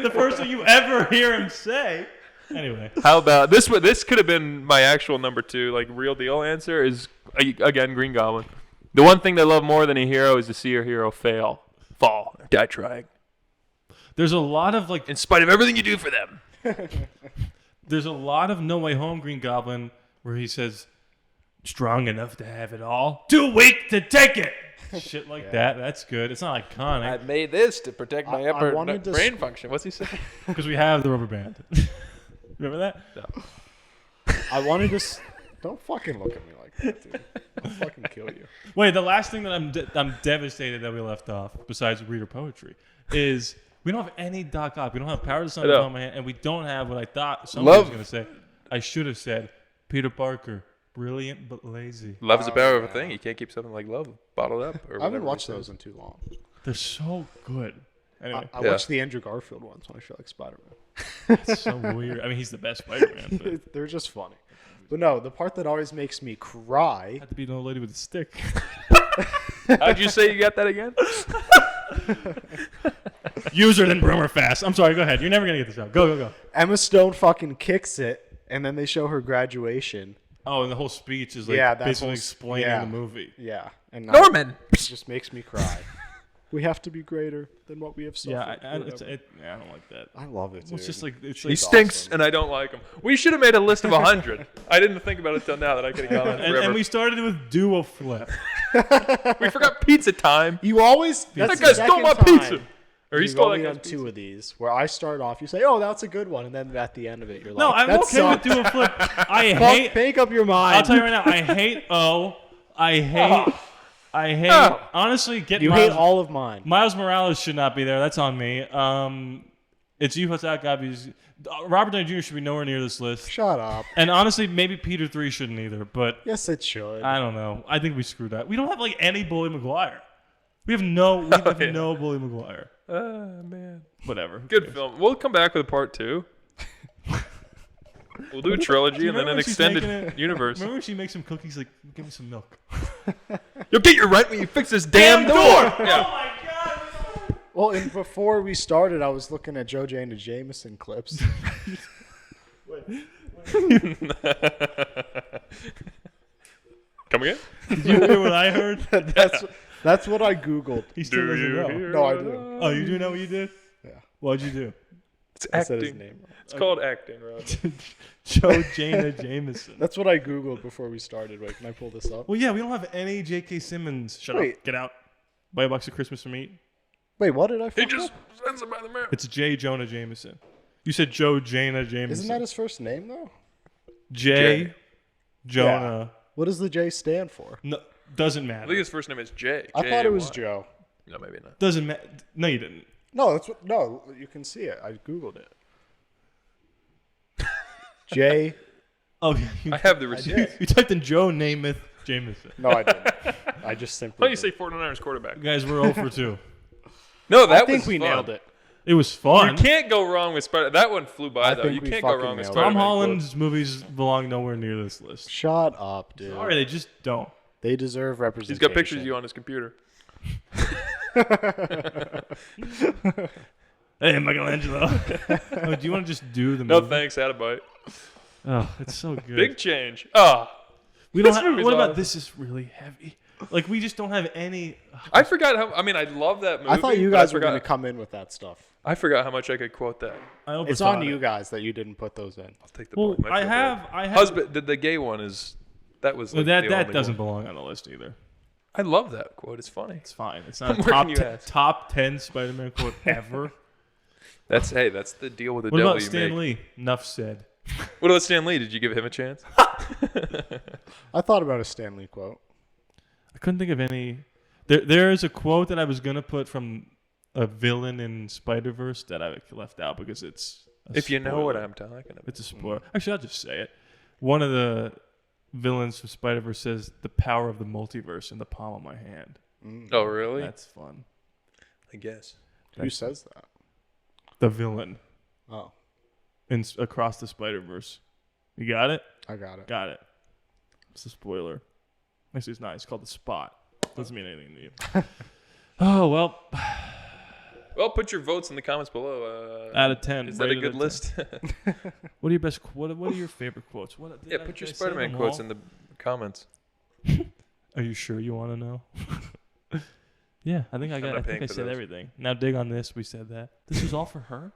The first thing you ever hear him say. Anyway, how about this one? This could have been my actual number 2, like real deal answer is again Green Goblin. The one thing they love more than a hero is to see a hero fail, fall, or die trying. there's a lot of like. In spite of everything you do for them. There's a lot of No Way Home Green Goblin where he says, "Strong enough to have it all, too weak to take it." Shit like that. That's good. It's not iconic. I made this to protect my upper wanted to brain function. What's he say? Because we have the rubber band. Remember that? No. I wanted to. Don't fucking look at me like that, dude. I'll fucking kill you. Wait, the last thing that I'm devastated that we left off, besides reader poetry, is we don't have any Doc Ock. We don't have Power of the Sun I know. on my hand, and we don't have what I thought somebody was going to say. I should have said Peter Parker, brilliant but lazy. Love is the power of a thing. You can't keep something like love bottled up. Or I haven't whatever watched he says. those in too long. They're so good. Anyway, I watched the Andrew Garfield ones when I feel like Spider-Man. it's so weird. I mean, he's the best Spider-Man. But They're just funny. But no, the part that always makes me cry. had to be an old lady with a stick. How'd you say you got that again? User than Broomer fast. I'm sorry. Go ahead. You're never gonna get this out. Go. Emma Stone fucking kicks it, and then they show her graduation. Oh, and the whole speech is like that basically whole explaining yeah. the movie. Yeah, and Norman! it just makes me cry. We have to be greater than what we have suffered. Yeah, I don't like that. I love it, dude. Well, it's just like it's He like stinks, awesome. and I don't like him. We should have made a list of 100. I didn't think about it till now that I could have gone on forever. and we started with do a flip. We forgot pizza time. You always That guy stole my pizza. Or he you stole only that on guy's 2 pizza. of these where I start off. You say, "Oh, that's a good one," and then at the end of it, you're No, like, I'm "That okay with sucked." do a flip. I Fuck, hate. make up your mind. I'll tell you right now. I hate O. I hate. I hate. Oh. Honestly, get You Miles, hate all of mine. Miles Morales should not be there. That's on me. It's you what's out, Gabby's. Robert Downey Jr. should be nowhere near this list. Shut up. And honestly, maybe Peter 3 shouldn't either. But Yes, it should. I don't know. I think we screwed up. We don't have like any Bully Maguire. We have no. We have no Bully Maguire. Man. Whatever. Good film. We'll come back with a part 2. We'll do a trilogy and then an extended universe. Remember when she makes some cookies like, give me some milk. You'll get your rent when you fix this damn door. Yeah. Oh my God. Well, and before we started, I was looking at Joe Jane and Jameson clips. Come again? Did you hear what I heard? That's what I Googled. He still doesn't know. No, I do. Oh, you do know what you did? Yeah. What'd you do? It's I acting. said his name wrong. It's called acting, Rob. Joe Jana Jameson. That's what I Googled before we started. Wait, can I pull this up? Well, yeah, we don't have any J.K. Simmons. Shut Wait. up. Get out. Buy a box of Christmas for me. Wait, what did I He fuck just up? sends it by the mail. It's J. Jonah Jameson. You said Joe Jana Jameson. Isn't that his first name, though? J. Jonah. What does the J stand for? No, doesn't I think matter. his first name is Jay. I thought it was J-A-Y. Joe. No, maybe not. Doesn't matter. No, you didn't. No, that's what. No, you can see it. I Googled it. J. Oh, yeah, you, I have the receipt. you typed in Joe Namath Jameson. No, I didn't. I just simply. Why don't you did. say 49ers quarterback? Guys, we're 0 for 2. No, that I think was we fun. nailed it. It was fun. You can't go wrong with Spider. That one flew by I though. think You we can't go fucking wrong with nailed it. Spider-Man. Tom Holland's movies belong nowhere near this list. Shut up, dude. Sorry, they just don't. They deserve representation. He's got pictures of you on his computer. Hey, Michelangelo. Oh, do you want to just do the No movie? thanks, Attaboy. Oh, it's so good. Big change. Ah, we don't this have, movie's what about awesome. this is really heavy. Like, we just don't have any. I forgot how. I mean, I love that movie. I thought you but guys I were forgot, going to come in with that stuff. I forgot how much I could quote that. I It's overthought on you it. guys that you didn't put those in. I'll take the Well, blame. I feel have. bad. I have. Husband. The gay one is. That was. Well, Like, that the doesn't only one. belong on the list either. I love that quote. It's funny. It's fine. It's not a Where top can you 10, ask? top 10 Spider-Man quote ever. That's That's the deal with the What devil. about you Stan make. Lee? Enough said. What about Stan Lee? Did you give him a chance? I thought about a Stanley quote. I couldn't think of any. There is a quote that I was gonna put from a villain in Spider-Verse that I left out because it's. If you know what spoiler. I'm talking about. It's a spoiler. Actually, I'll just say it. One of the villains from Spider-Verse says, "The power of the multiverse in the palm of my hand." Oh, really? That's fun. I guess. Who says that? The villain Oh. in Across the Spider-Verse. You got it? I got it. Got it. It's a spoiler. Actually, it's not. It's called The Spot. Doesn't mean anything to you. Oh, well. Well, put your votes in the comments below. Out of 10. Is that a good list? What are your best? What are your favorite quotes? Yeah, put your Spider-Man quotes in the comments. Are you sure you want to know? Yeah, I think I said everything. Now dig on this. We said that. This was all for her.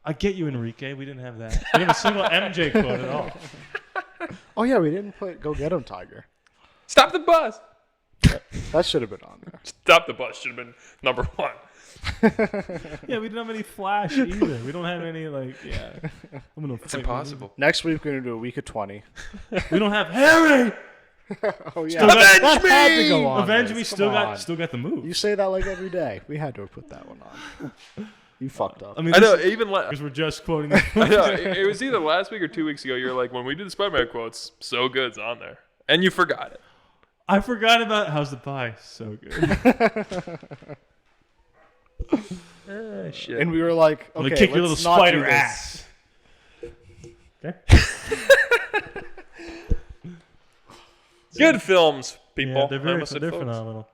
I get you, Enrique. We didn't have that. We didn't have a single MJ quote at all. Oh yeah, we didn't put "Go Get 'Em, Tiger." Stop the bus. That should have been on there. Stop the bus should have been number 1. Yeah, we didn't have any Flash either. We don't have any It's impossible. Next week we're gonna do a week of 20. We don't have Harry. Oh yeah, Avenge me! Had to go on Avenge this. me. Come Still got the move. You say that like every day. We had to have put that one on. You fucked up. I mean, I know. Even because we're just quoting. I know, it was either last week or 2 weeks ago. You're like, when we do the Spider-Man quotes, so good's on there, and you forgot it. I forgot about how's the pie. So good. Shit. And we were like, I'm okay, gonna kick your little let's not do spider this. ass. Okay. Good films, people. Yeah, they're Almost said folks. phenomenal.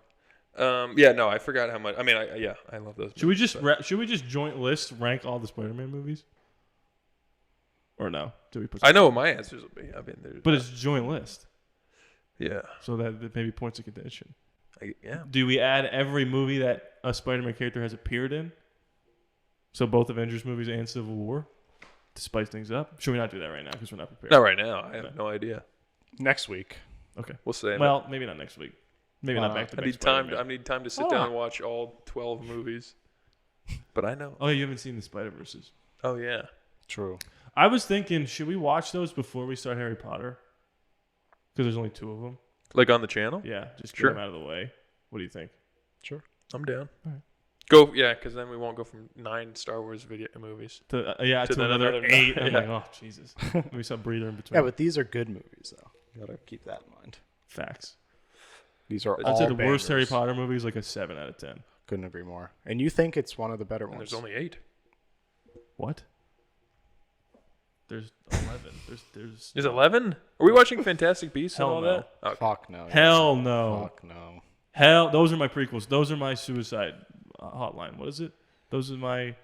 Yeah, no, I forgot how much. I mean, I love those. Should we just joint list rank all the Spider-Man movies? Or no? Do we put? I know what my answers will be. I mean, but it's joint list. Yeah. So that maybe points of contention. Yeah. Do we add every movie that a Spider-Man character has appeared in? So both Avengers movies and Civil War to spice things up. Should we not do that right now because we're not prepared? Not right now. I have no idea. Next week. Okay. We'll say. Well, maybe not next week. Maybe not back to back. I need time to sit down and watch all 12 movies. But I know. Oh, you haven't seen the Spider-Verses. Oh yeah. True. I was thinking, should we watch those before we start Harry Potter? Because there's only 2 of them. Like on the channel? Yeah, just get Sure. them out of the way. What do you think? Sure. I'm down. All right. Go, yeah, because then we won't go from 9 Star Wars movies. To another 8. I'm like, oh, Jesus. We saw breather in between. Yeah, but these are good movies, though. You gotta keep that in mind. Facts. These are I'd all say the bangers. worst Harry Potter movie is like a 7 out of 10. Couldn't agree more. And you think it's one of the better And ones. there's only 8. What? There's 11. There's 11? Are we watching Fantastic Beasts and Hell all no. that? Okay. Fuck no. Hell no. Fuck no. Hell, those are my prequels. Those are my suicide hotline. What is it? Those are my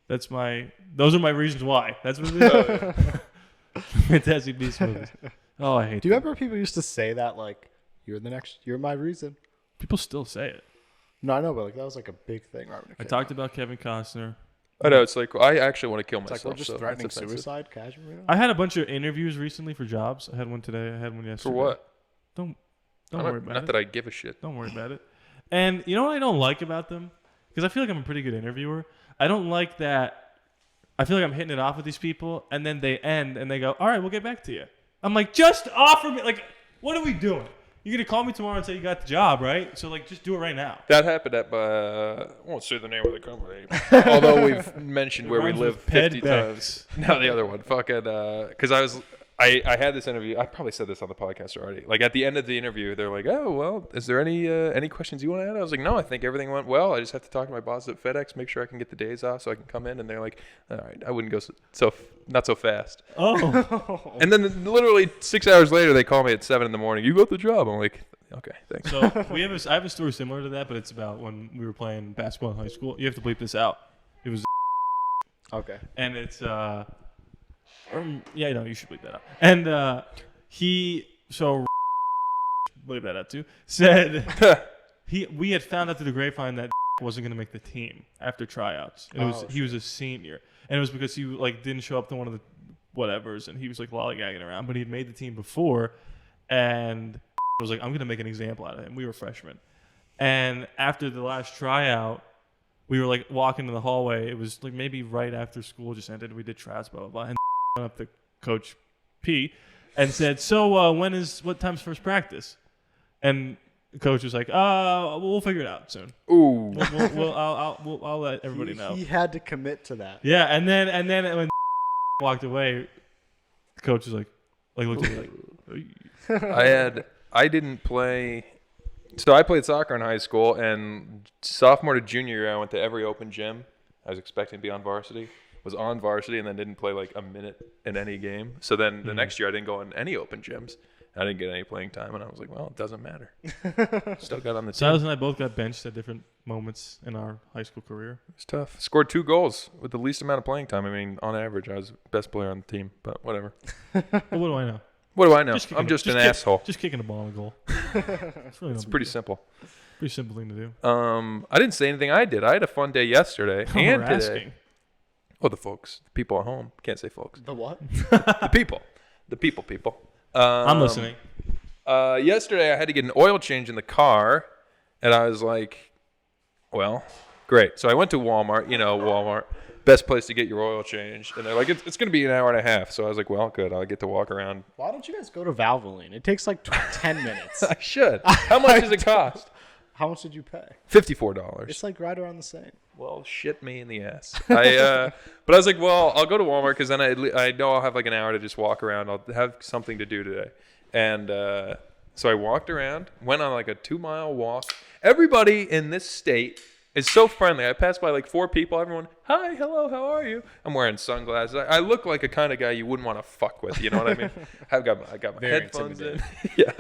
reasons why. That's what it is. Fantastic Beasts movies. Oh, I hate Do you remember people used to say that, like, you're my reason? People still say it. No, I know, but like that was like a big thing right when it I came talked out. about Kevin Costner. I know, it's like, I actually want to kill It's myself. like we're just so threatening that's offensive. suicide casually. I had a bunch of interviews recently for jobs. I had one today. I had one yesterday. For what? Don't worry about it. Not that I give a shit. Don't worry about it. And you know what I don't like about them? Because I feel like I'm a pretty good interviewer. I don't like that. I feel like I'm hitting it off with these people, and then they end, and they go, all right, we'll get back to you. I'm like, just offer me. Like, what are we doing? You're going to call me tomorrow and say you got the job, right? So, like, just do it right now. That happened at, I won't say the name of the company. Although we've mentioned where we Rhymes live with 50 Ped times. No, the other one. Fucking, because I had this interview. I probably said this on the podcast already. Like, at the end of the interview, they're like, oh, well, is there any questions you want to add? I was like, no, I think everything went well. I just have to talk to my boss at FedEx, make sure I can get the days off so I can come in. And they're like, all right, I wouldn't go not so fast. Oh. And then literally 6 hours later, they call me at 7 in the morning. You got the job. I'm like, okay, thanks. So, I have a story similar to that, but it's about when we were playing basketball in high school. You have to bleep this out. It was Okay. And it's yeah, no, you should bleep that out. And bleep that out too. Said we had found out through the grapevine that wasn't going to make the team after tryouts. And he was a senior, and it was because he like didn't show up to one of the whatevers, and he was like lollygagging around. But he had made the team before, and was like, I'm going to make an example out of him. We were freshmen, and after the last tryout, we were like walking in the hallway. It was like maybe right after school just ended. We did tryouts, blah blah blah, and went up to Coach P and said, "So what time's first practice?" And the coach was like, we'll figure it out soon. Ooh. I'll let everybody know." He had to commit to that. Yeah, and then when walked away, the coach was like looked at me like, I didn't play. So I played soccer in high school, and sophomore to junior year, I went to every open gym. I was expecting to be on varsity. was on varsity and then didn't play like a minute in any game. So then the next year I didn't go in any open gyms. I didn't get any playing time, and I was like, well, it doesn't matter. Still got on the team. Silas and I both got benched at different moments in our high school career. It's tough. Scored 2 goals with the least amount of playing time. I mean, on average, I was the best player on the team, but whatever. But what do I know? What do I know? I'm just an asshole. Just kicking a ball in a goal. It's pretty simple. Pretty simple thing to do. I didn't say anything I did. I had a fun day yesterday and today. Asking. Oh, the folks. The people at home. Can't say folks. The what? The people. The people. I'm listening. Yesterday, I had to get an oil change in the car, and I was like, well, great. So I went to Walmart, Walmart, best place to get your oil changed. And they're like, it's going to be an hour and a half. So I was like, well, good. I'll get to walk around. Why don't you guys go to Valvoline? It takes like 10 minutes. I should. How much does it cost? How much did you pay? $54. It's like right around the same. Well, shit me in the ass. But I was like, well, I'll go to Walmart because then I know I'll have like an hour to just walk around. I'll have something to do today. And so I walked around, went on like a 2-mile walk. Everybody in this state is so friendly. I passed by like 4 people. Everyone, hi, hello, how are you? I'm wearing sunglasses. I look like a kind of guy you wouldn't want to fuck with. You know what I mean? I got my headphones in. Yeah.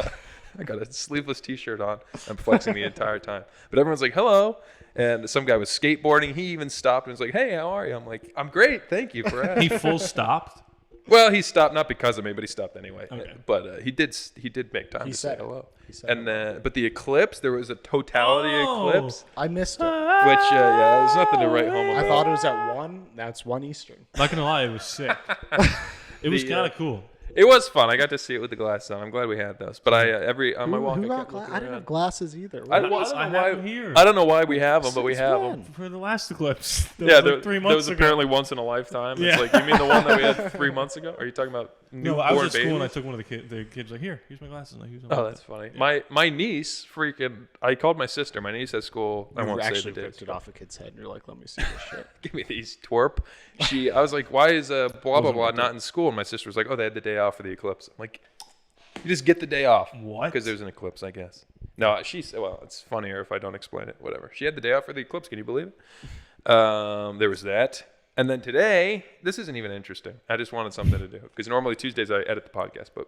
I got a sleeveless T-shirt on. I'm flexing the entire time. But everyone's like, hello. And some guy was skateboarding. He even stopped and was like, hey, how are you? I'm like, I'm great. Thank you for asking. He full stopped? Well, he stopped not because of me, but he stopped anyway. Okay. But he did make time to say hello. He said and but the eclipse, there was a totality eclipse. I missed it. Which there's nothing to write home about. I thought it was at 1. That's 1 Eastern. Not gonna lie, it was sick. It was kind of cool. It was fun. I got to see it with the glasses on. I'm glad we had those. But on my walk, I didn't have glasses either. I don't know why we have them, but we have them. For the last eclipse. Yeah, like 3 months ago. There was apparently once in a lifetime. Yeah. It's like, you mean the one that we had 3 months ago? Are you talking about No, I was at school and I took one of the kids like, here's my glasses. Like, oh, that's funny. Yeah. My niece I called my sister. My niece at school. I won't say the actually days. ripped it off a kid's head and you're like, let me see this shit. Give me these, twerp. I was like, why is blah, blah, blah not in school? And my sister was like, oh, they had the day off for the eclipse. I'm like, you just get the day off. What? Because there's an eclipse, I guess. No, she said, well, it's funnier if I don't explain it. Whatever. She had the day off for the eclipse. Can you believe it? There was that. And then today, this isn't even interesting. I just wanted something to do. Because normally Tuesdays I edit the podcast, but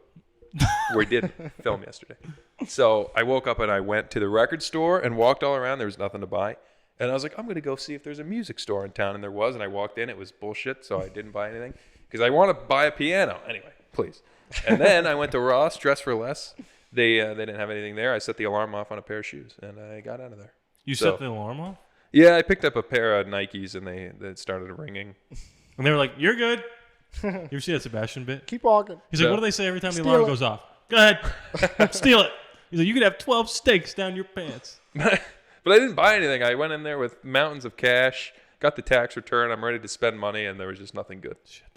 we didn't film yesterday. So I woke up and I went to the record store and walked all around. There was nothing to buy. And I was like, I'm going to go see if there's a music store in town. And there was. And I walked in. It was bullshit, so I didn't buy anything. Because I want to buy a piano. Anyway, please. And then I went to Ross, Dress for Less. They didn't have anything there. I set the alarm off on a pair of shoes, and I got out of there. You set the alarm off? Yeah, I picked up a pair of Nikes, and they started ringing. And they were like, you're good. You ever see that Sebastian bit? Keep walking. He's like, what do they say every time the alarm goes off? Go ahead. Steal it. He's like, you could have 12 steaks down your pants. But I didn't buy anything. I went in there with mountains of cash, got the tax return. I'm ready to spend money, and there was just nothing good. Shit.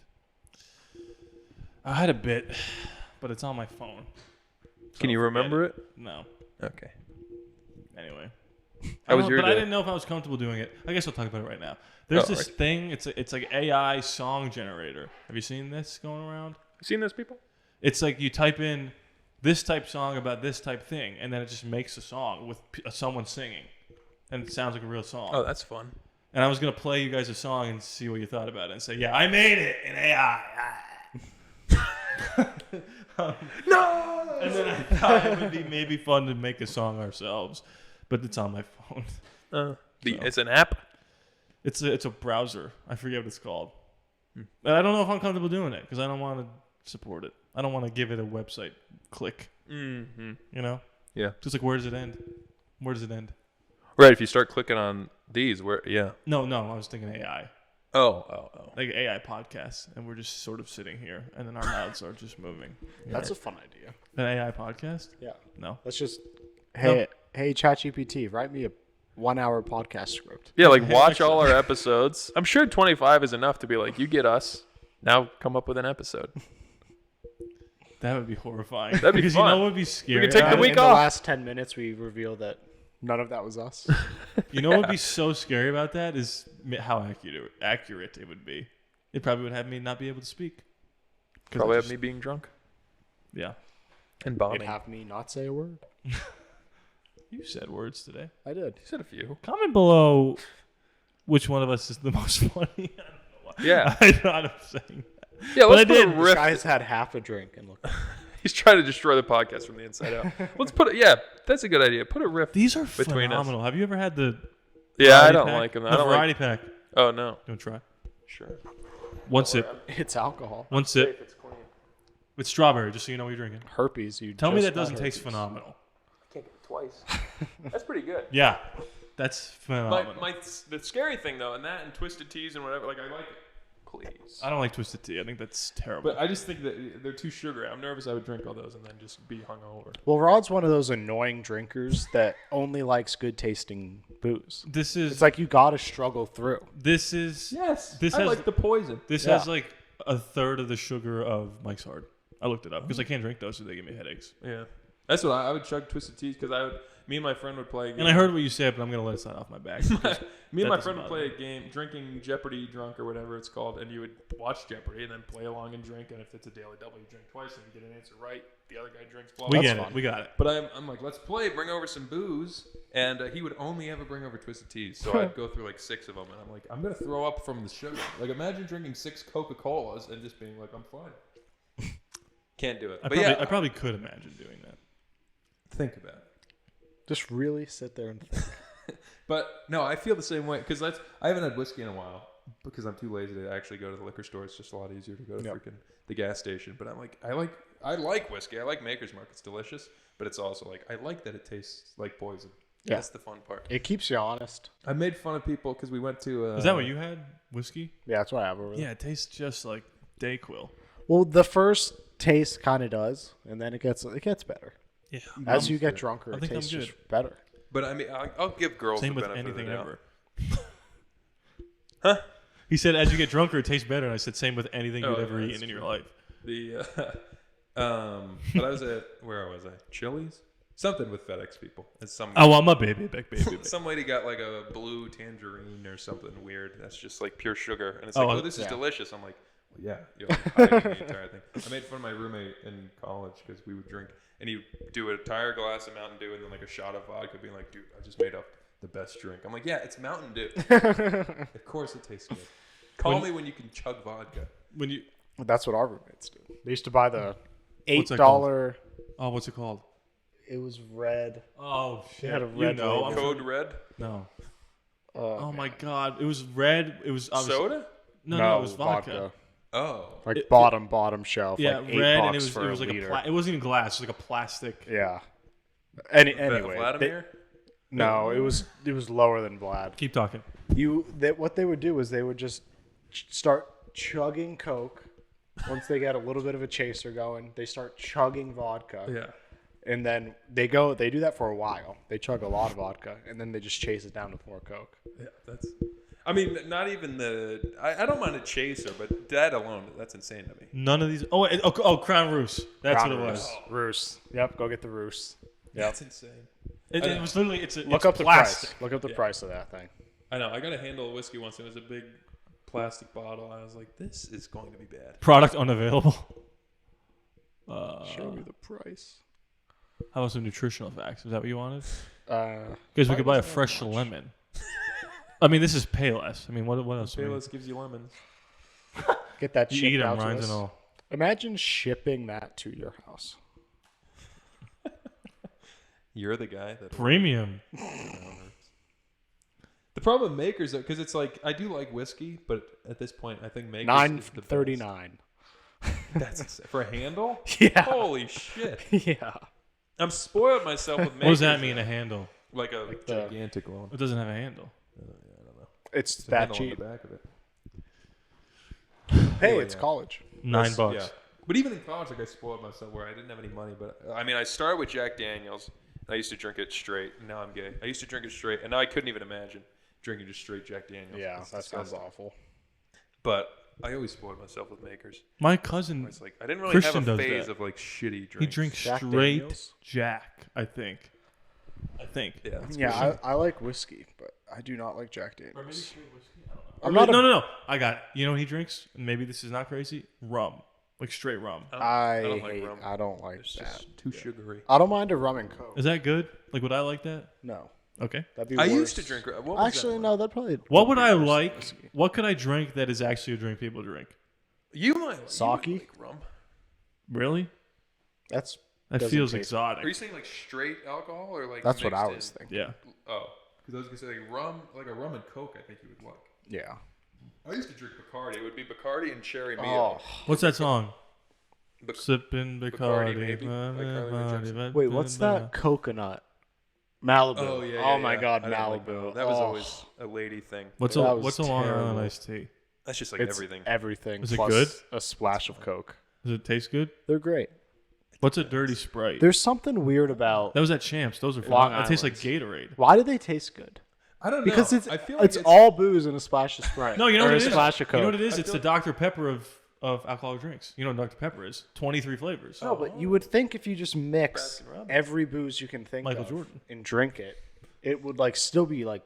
I had a bit, but it's on my phone. So Can you remember it? No. Okay. Anyway. How was your day? I didn't know if I was comfortable doing it. I guess I'll talk about it right now. There's this thing. It's like AI song generator. Have you seen this going around? You seen this, people? It's like you type in this type song about this type thing, and then it just makes a song with someone singing, and it sounds like a real song. Oh, that's fun. And I was gonna play you guys a song and see what you thought about it, and say, yeah, I made it in AI. No. And then I thought it would be maybe fun to make a song ourselves, but it's on my phone. It's an app. It's a browser. I forget what it's called. And I don't know if I'm comfortable doing it because I don't want to support it. I don't want to give it a website click. Mm-hmm. You know? Yeah. Just like, where does it end? Where does it end? Right. If you start clicking on these, where No. I was thinking AI. Oh. Like AI podcasts, and we're just sort of sitting here, and then our mouths are just moving. That's a fun idea. An AI podcast? Yeah. No. Let's just hey ChatGPT, write me a 1-hour podcast script. Yeah, like watch all our episodes. I'm sure 25 is enough to be like, you get us. Now come up with an episode. That would be horrifying. That'd be because fun. You know what would be scary? We could take the week in off. The last 10 minutes, we reveal that none of that was us. You know what would be so scary about that is how accurate it would be. It probably would have me not be able to speak. Probably have me being drunk. Yeah. And bombing. It'd have me not say a word. You said words today. I did. You said a few. Comment below which one of us is the most funny. I don't know Yeah. I know what I'm saying. Yeah, But let's I put did. a This riff. guy's had half a drink and look. He's trying to destroy the podcast from the inside out. Let's put it. Yeah, that's a good idea. Put a riff. These are between phenomenal. us. Have you ever had the? Yeah, I variety don't pack? like them. I The don't variety like. pack. Oh no. Don't try. Sure. One sip. It's alcohol. One sip. It's clean. It's strawberry, just so you know what you're drinking. Herpes. You Tell me just that doesn't got taste herpes. phenomenal. I can't get it twice. That's pretty good. Yeah, that's phenomenal. The scary thing though, and that and Twisted Teas and whatever, like I like it. Please. I don't like Twisted Tea. I think that's terrible. But I just think that they're too sugary. I'm nervous I would drink all those and then just be hungover. Well, Rod's one of those annoying drinkers that only likes good tasting booze. This is. It's like you gotta struggle through. This is. Yes. This I has like the poison. This Yeah. has like a third of the sugar of Mike's Hard. I looked it up because I can't drink those, so they give me headaches. Yeah. That's what I would chug Twisted Teas because me and my friend would play a game. And I heard what you said, but I'm gonna let it slide off my back. Me and my friend would play a game, drinking Jeopardy drunk or whatever it's called, and you would watch Jeopardy and then play along and drink. And if it's a daily double, you drink twice, and you get an answer right, the other guy drinks. Blah, We blah, get blah. it. We got it. But I'm like, let's play. Bring over some booze, and he would only ever bring over Twisted Teas. So I'd go through like 6 of them, and I'm like, I'm gonna throw up from the sugar. Like imagine drinking 6 Coca-Colas and just being like, I'm fine. Can't do it. I probably could imagine doing that. Think about it. Just really sit there and think. But no, I feel the same way because I haven't had whiskey in a while because I'm too lazy to actually go to the liquor store. It's just a lot easier to go to freaking the gas station. But I'm like, I like whiskey. I like Maker's Mark. It's delicious, but it's also like I like that it tastes like poison. Yeah. That's the fun part. It keeps you honest. I made fun of people because we went to. Is that what you had? Whiskey? Yeah, that's what I have over there. Yeah, it tastes just like Dayquil. Well, the first taste kind of does, and then it gets better. Yeah. As you get drunker, I it think I'm tastes just good. better. But I mean, I'll give girls Same the with benefit anything of the doubt. ever. Huh? He said, as you get drunker, it tastes better. And I said, same with anything you've Oh, ever yeah, eaten that's in your true. life. But I was at where was I? Chili's? Something with FedEx people. It's some. Oh, I'm a baby, big baby. Some lady got like a blue tangerine or something weird. That's just like pure sugar, and it's Oh, like, oh, this is yeah. delicious. I'm like, well, yeah, you're like hiding the entire thing. I made fun of my roommate in college because we would drink, and he'd do an entire glass of Mountain Dew and then like a shot of vodka, being like, dude, I just made up the best drink. I'm like, yeah, it's Mountain Dew. Of course it tastes good. Call me when you can chug vodka. When you. That's what our roommates do. They used to buy the What's that $8. Oh, what's it called? It was red. Oh, shit. It had a You red know. label. Code Red? No. Oh, my God. It was red. It was obviously. Soda? No, it was vodka. Oh. Like bottom shelf. Yeah, like red, $8 and it for was a like liter. it wasn't even glass. It was like a plastic. Yeah. Anyway. Vladimir? No, it was lower than Vlad. Keep talking. What they would do is they would just start chugging Coke. Once they get a little bit of a chaser going, they start chugging vodka. Yeah. And then they do that for a while. They chug a lot of vodka, and then they just chase it down with more Coke. Yeah, that's. I mean, not even I don't mind a chaser, but that alone, that's insane to me. None of these. Crown Roos. That's Crown what it was. Roos. Yep, go get the Roos. Yep. That's insane. It was literally. Look up the price. Look up the price of that thing. I know. I got a handle of whiskey once. It was a big plastic bottle. I was like, this is going to be bad. Product unavailable. Show me the price. How about some nutritional facts? Is that what you wanted? Because we could buy a fresh lemon. I mean, this is Payless. I mean, what else? Payless gives you lemons. Get that You shipped eat 'em, out to rinds us. and all. Imagine shipping that to your house. You're the guy that Premium. The problem with Makers, though, because it's like I do like whiskey, but at this point, I think Makers is the best. $9.39. That's insane. For a handle. Yeah. Holy shit. Yeah. I'm spoiled myself with Makers. What does that mean? A handle? Like a gigantic one. It doesn't have a handle. I don't know. It's There's a that handle on cheap. the back of it. Hey, Anyway, it's yeah. college. $9. Yeah. But even in college, like I spoiled myself where I didn't have any money. But I mean, I started with Jack Daniels. And I used to drink it straight. And now I'm gay. I used to drink it straight, and now I couldn't even imagine drinking just straight Jack Daniels. Yeah, It's that sounds disgusting. awful. But I always spoiled myself with Makers. My cousin It's like I didn't really Christian have a does phase that. of like shitty drinks. He drinks Jack straight Daniels? Jack. I think. Yeah. That's Yeah, I like whiskey, but I do not like Jack Daniels. I'm not. No. I got it. You know what he drinks? Maybe this is not crazy. Rum, like straight rum. I don't like hate. rum. I don't like It's that. just too sugary. I don't mind a rum and coke. Is that good? Like, would I like that? No. Okay. That'd be I worse. used to drink. What was Actually, that no, that probably. What would be I worse than like? whiskey. What could I drink that is actually a drink people drink? You might Sake? like rum. Really? That That feels exotic. Are you saying like straight alcohol or like? That's what I mixed was in? thinking. Yeah. Oh, because I was gonna say like rum, like a rum and Coke. I think you would like. Yeah. I used to drink Bacardi. It would be Bacardi and cherry Oh. Mio. What's that song? Bac- Sipping Bacardi, Bacardi. maybe, by Carly Rae Jepsen. Wait, what's that? Coconut. Malibu. Oh yeah. Oh my God, I don't like Malibu. that was Oh. always a lady thing. What's That a was what's a Long terrible. Island iced tea? That's just like It's everything. Everything. Is it plus good? A splash of Coke. Does it taste good? They're great. What's a dirty Sprite? There's something weird about That was at Champs. Those are Long fun. It tastes like Islands. Gatorade. Why do they taste good? I don't know. Because it's I feel like it's all booze and a splash of Sprite. No, you know or what a it is? splash of Coke. You know what it is? I It's feel the Dr. Pepper of alcoholic drinks. You know what Dr. Pepper is? 23 flavors. No, but you would think if you just mix Baskin Robbins. every booze you can think Michael of Jordan. and drink it, it would like still be like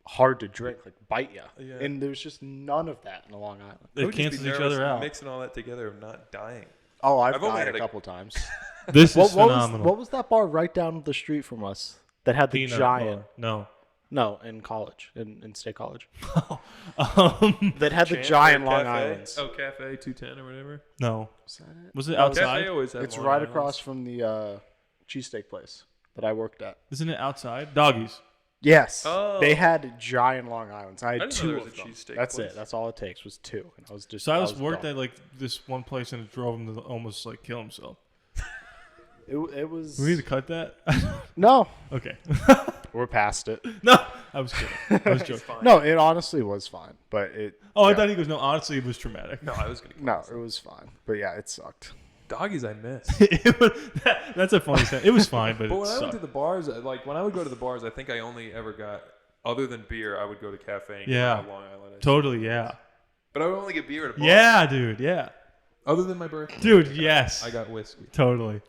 hard to drink, like bite ya. Yeah. And there's just none of that in the Long Island. I It would just be cancels each nervous other out. Mixing all that together of not dying. Oh, I've I've only died had a a- couple times. This is what phenomenal. was that bar right down the street from us that had the Peanut giant? bar. No. No, in college, in State College, Um, that had the Champ giant or Long Cafe? Islands. Oh, Cafe 210 or whatever. no. Was that it? Was it No, outside? Cafe always had It's Long right Islands. across from the cheesesteak place that I worked at. Isn't it outside? Doggies. Yes, Oh. they had giant Long Islands. I had didn't know two there was of a them. cheesesteak That's place. it. That's all it takes was two, and I was just. Silas worked done. at like this one place and it drove him to almost like kill himself. It was. We need to cut that. No, Okay. we're past it. No, I was kidding. I was joking. No, it honestly was fine, but it. Oh, yeah. I thought he goes. No, honestly, it was traumatic. No, I was gonna. No, it was fine, but yeah, it sucked. Doggies, I miss. That's a funny thing. It was fine, but But it when I went to sucked. the bars, like when I would go to the bars, I think I only ever got, other than beer, I would go to cafe and Yeah. get Long Island. Totally, yeah. But I would only get beer at a bar. Yeah, dude, yeah. Other than my birthday. Dude, yes. I got whiskey. Totally.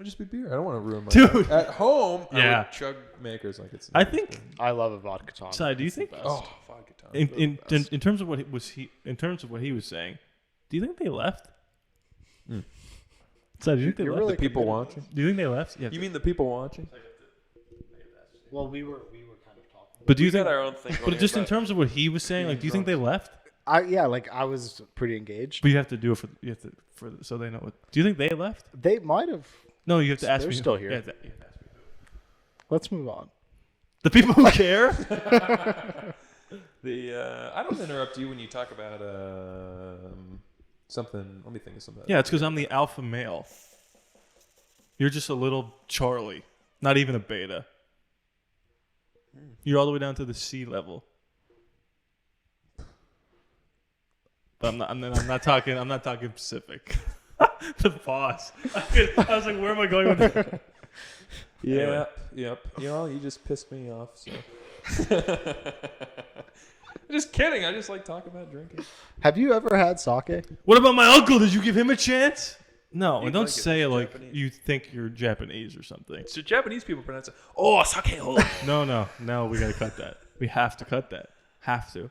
It'd just be beer. I don't want to ruin my Dude. night. At home, I Yeah. would chug makers like it's. I think. I love a vodka tonic. Si, do you It's the think? best. Oh, vodka tonic. In terms of what he was saying, do you think they left? Si, do you think they You're left? really The people committed. watching. Do you think they left? Yeah. You mean the people watching? Well, we were kind of talking. But do you We got think? our own thing But going just in about terms of what he was saying, like, do you think they left? Yeah, like I was pretty engaged. But you have to do it for so they know what. Do you think they left? They might have. No, you have to ask They're me. still here. Yeah, you have to ask me. Let's move on. The people who care. I don't interrupt you when you talk about something. Let me think of something. Yeah, it's because I'm the alpha male. You're just a little Charlie, not even a beta. You're all the way down to the C level. But I'm not talking Pacific. The boss. I was like, where am I going with that? Yeah, Anyway. yep. You know, you just pissed me off. So. Just kidding. I just like talking about drinking. Have you ever had sake? What about my uncle? Did you give him a chance? No, You'd and don't like it. say it like Japanese. you think you're Japanese or something. So Japanese people pronounce it. Oh, sake. No, we gotta cut that. We have to cut that. Have to.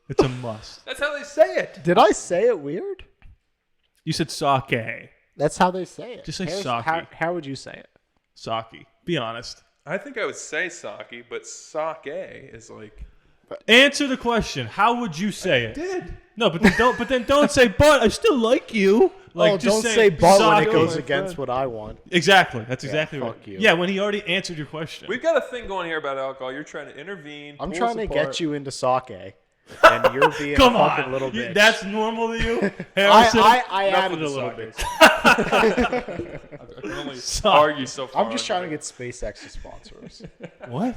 It's a must. That's how they say it. Did I say it weird? You said sake. That's how they say it. Just say Here's- sake. How would you say it? Sake. Be honest. I think I would say sake, but sake is like. Answer the question. How would you say it? Did. No, but then don't say, but I still like you. Like, Oh, just don't say but when sake. it goes against what I want. Exactly. That's exactly right. fuck you. Yeah, when he already answered your question. We've got a thing going here about alcohol. You're trying to intervene. I'm pull trying us to apart. get you into sake, and you're being Come a fucking on. little bitch. That's normal to you? Harrison? I Enough added with a little the bit. I can only argue so far. I'm just trying to get SpaceX to sponsor us. What?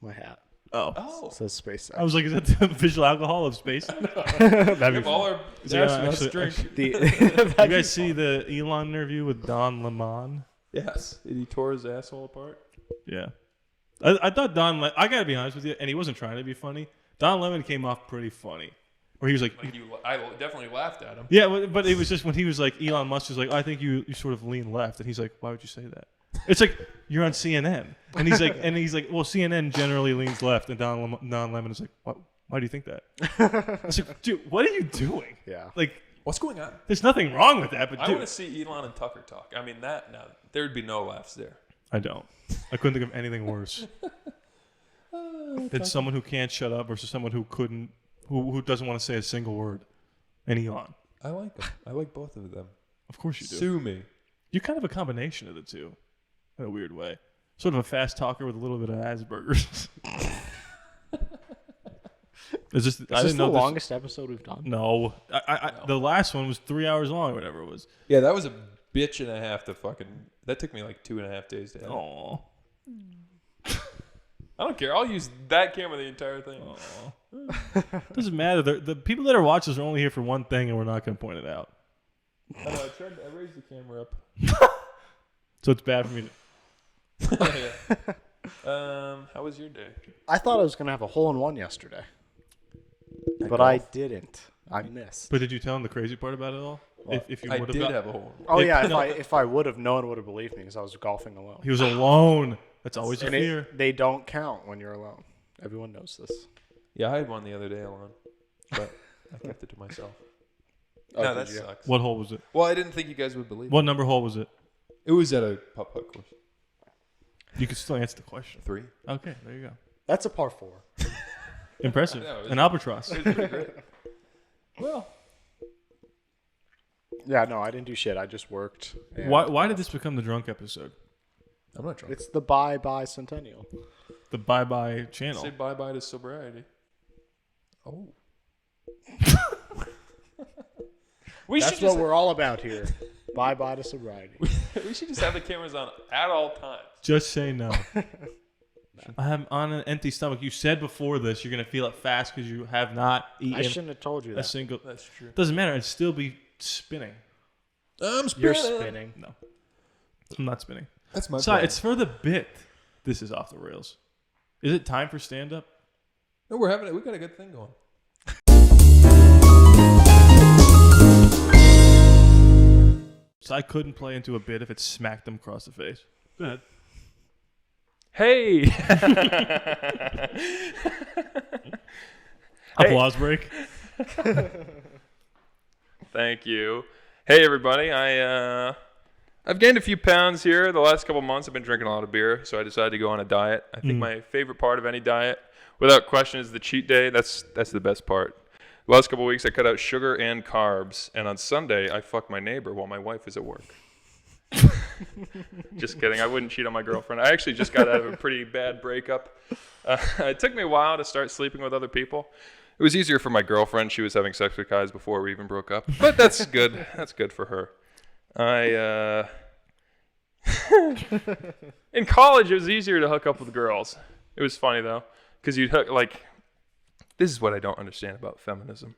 My hat. Oh. It says SpaceX. I was like, is that the visual alcohol of space? That'd be all fun. our Yeah, astronauts actually- drink. You guys see the Elon interview with Don Lemon? Yes. He tore his asshole apart. Yeah. I thought I gotta be honest with you, and he wasn't trying to be funny. Don Lemon came off pretty funny. Where he was like I definitely laughed at him. yeah, but it was just when he was like, Elon Musk was like, I think you sort of lean left. And he's like, why would you say that? It's like, you're on CNN. And he's like, well, CNN generally leans left. And Don Lemon is like, why do you think that? I was like, dude, what are you doing? Yeah. Like, What's going on? there's nothing wrong with that, but I dude. want to see Elon and Tucker talk. I mean, there'd be no laughs there. I don't. I couldn't think of anything worse. It's someone who can't shut up versus someone who couldn't, who doesn't want to say a single word. And Elon. I like them. I like both of them. Of course you do. Sue me. You're kind of a combination of the two, in a weird way. Sort of a fast talker with a little bit of Asperger's. Is this the longest episode we've done? No. The last one was 3 hours long or whatever it was. Yeah, that was a bitch and a half to fucking... That took me like 2.5 days to edit. Aww. I don't care. I'll use that camera the entire thing. Doesn't matter. The people that are watching us are only here for one thing, and we're not going to point it out. I know. I raised the camera up. So it's bad for me to... how was your day? I thought I was going to have a hole-in-one yesterday. But I didn't. I missed. But did you tell him the crazy part about it all? Well, if you I did have a hole. Oh, yeah. If I would have, no one would have believed me because I was golfing alone. He was alone. That's always a fear. They don't count when you're alone. Everyone knows this. Yeah, I had one the other day alone, but I kept it to myself. Oh, no, that sucks. What hole was it? Well, I didn't think you guys would believe What number hole was it? It was at a putt-putt course. You could still answer the question. 3. Okay, there you go. That's a par 4. Impressive. No, An albatross. It was pretty great. Well. Yeah, no, I didn't do shit. I just worked. Why did this become the drunk episode? I'm not drunk. It's the bye-bye centennial. The bye-bye channel. Say bye-bye to sobriety. Oh. That's what we're all about here. Bye-bye to sobriety. We should just have the cameras on at all times. Just say no. I'm on an empty stomach. You said before this you're going to feel it fast because you have not eaten I shouldn't have told you that. a single... That's true. Doesn't matter. It'd still be spinning. I'm spinning. You're spinning. No. I'm not spinning. That's my Sorry, plan. it's for the bit. This is off the rails. Is it time for stand-up? No, we got a good thing going. So I couldn't play into a bit if it smacked them across the face. Go ahead. Hey! Applause break. Thank you. Hey, everybody. I've gained a few pounds here. The last couple months I've been drinking a lot of beer, so I decided to go on a diet. I think my favorite part of any diet, without question, is the cheat day. That's the best part. The last couple weeks I cut out sugar and carbs, and on Sunday I fucked my neighbor while my wife is at work. Just kidding. I wouldn't cheat on my girlfriend. I actually just got out of a pretty bad breakup. It took me a while to start sleeping with other people. It was easier for my girlfriend. She was having sex with guys before we even broke up. But that's good. That's good for her. In college, it was easier to hook up with girls. It was funny, though, because you'd hook, like, this is what I don't understand about feminism.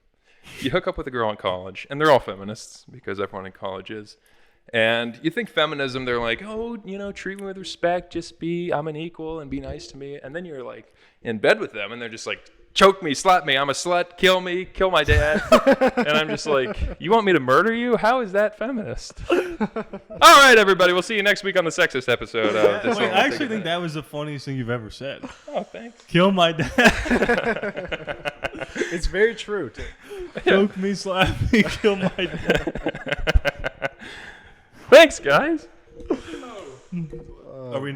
You hook up with a girl in college, and they're all feminists, because everyone in college is. And you think feminism, they're like, oh, treat me with respect, I'm an equal, and be nice to me. And then you're, like, in bed with them, and they're just like, choke me, slap me, I'm a slut, kill me, kill my dad. And I'm just like, you want me to murder you? How is that feminist? All right, everybody, we'll see you next week on the sexist episode of this. Wait, I actually think that was the funniest thing you've ever said. Oh, thanks. Kill my dad. It's very true, too. Choke me, slap me, kill my dad. Thanks, guys. Are we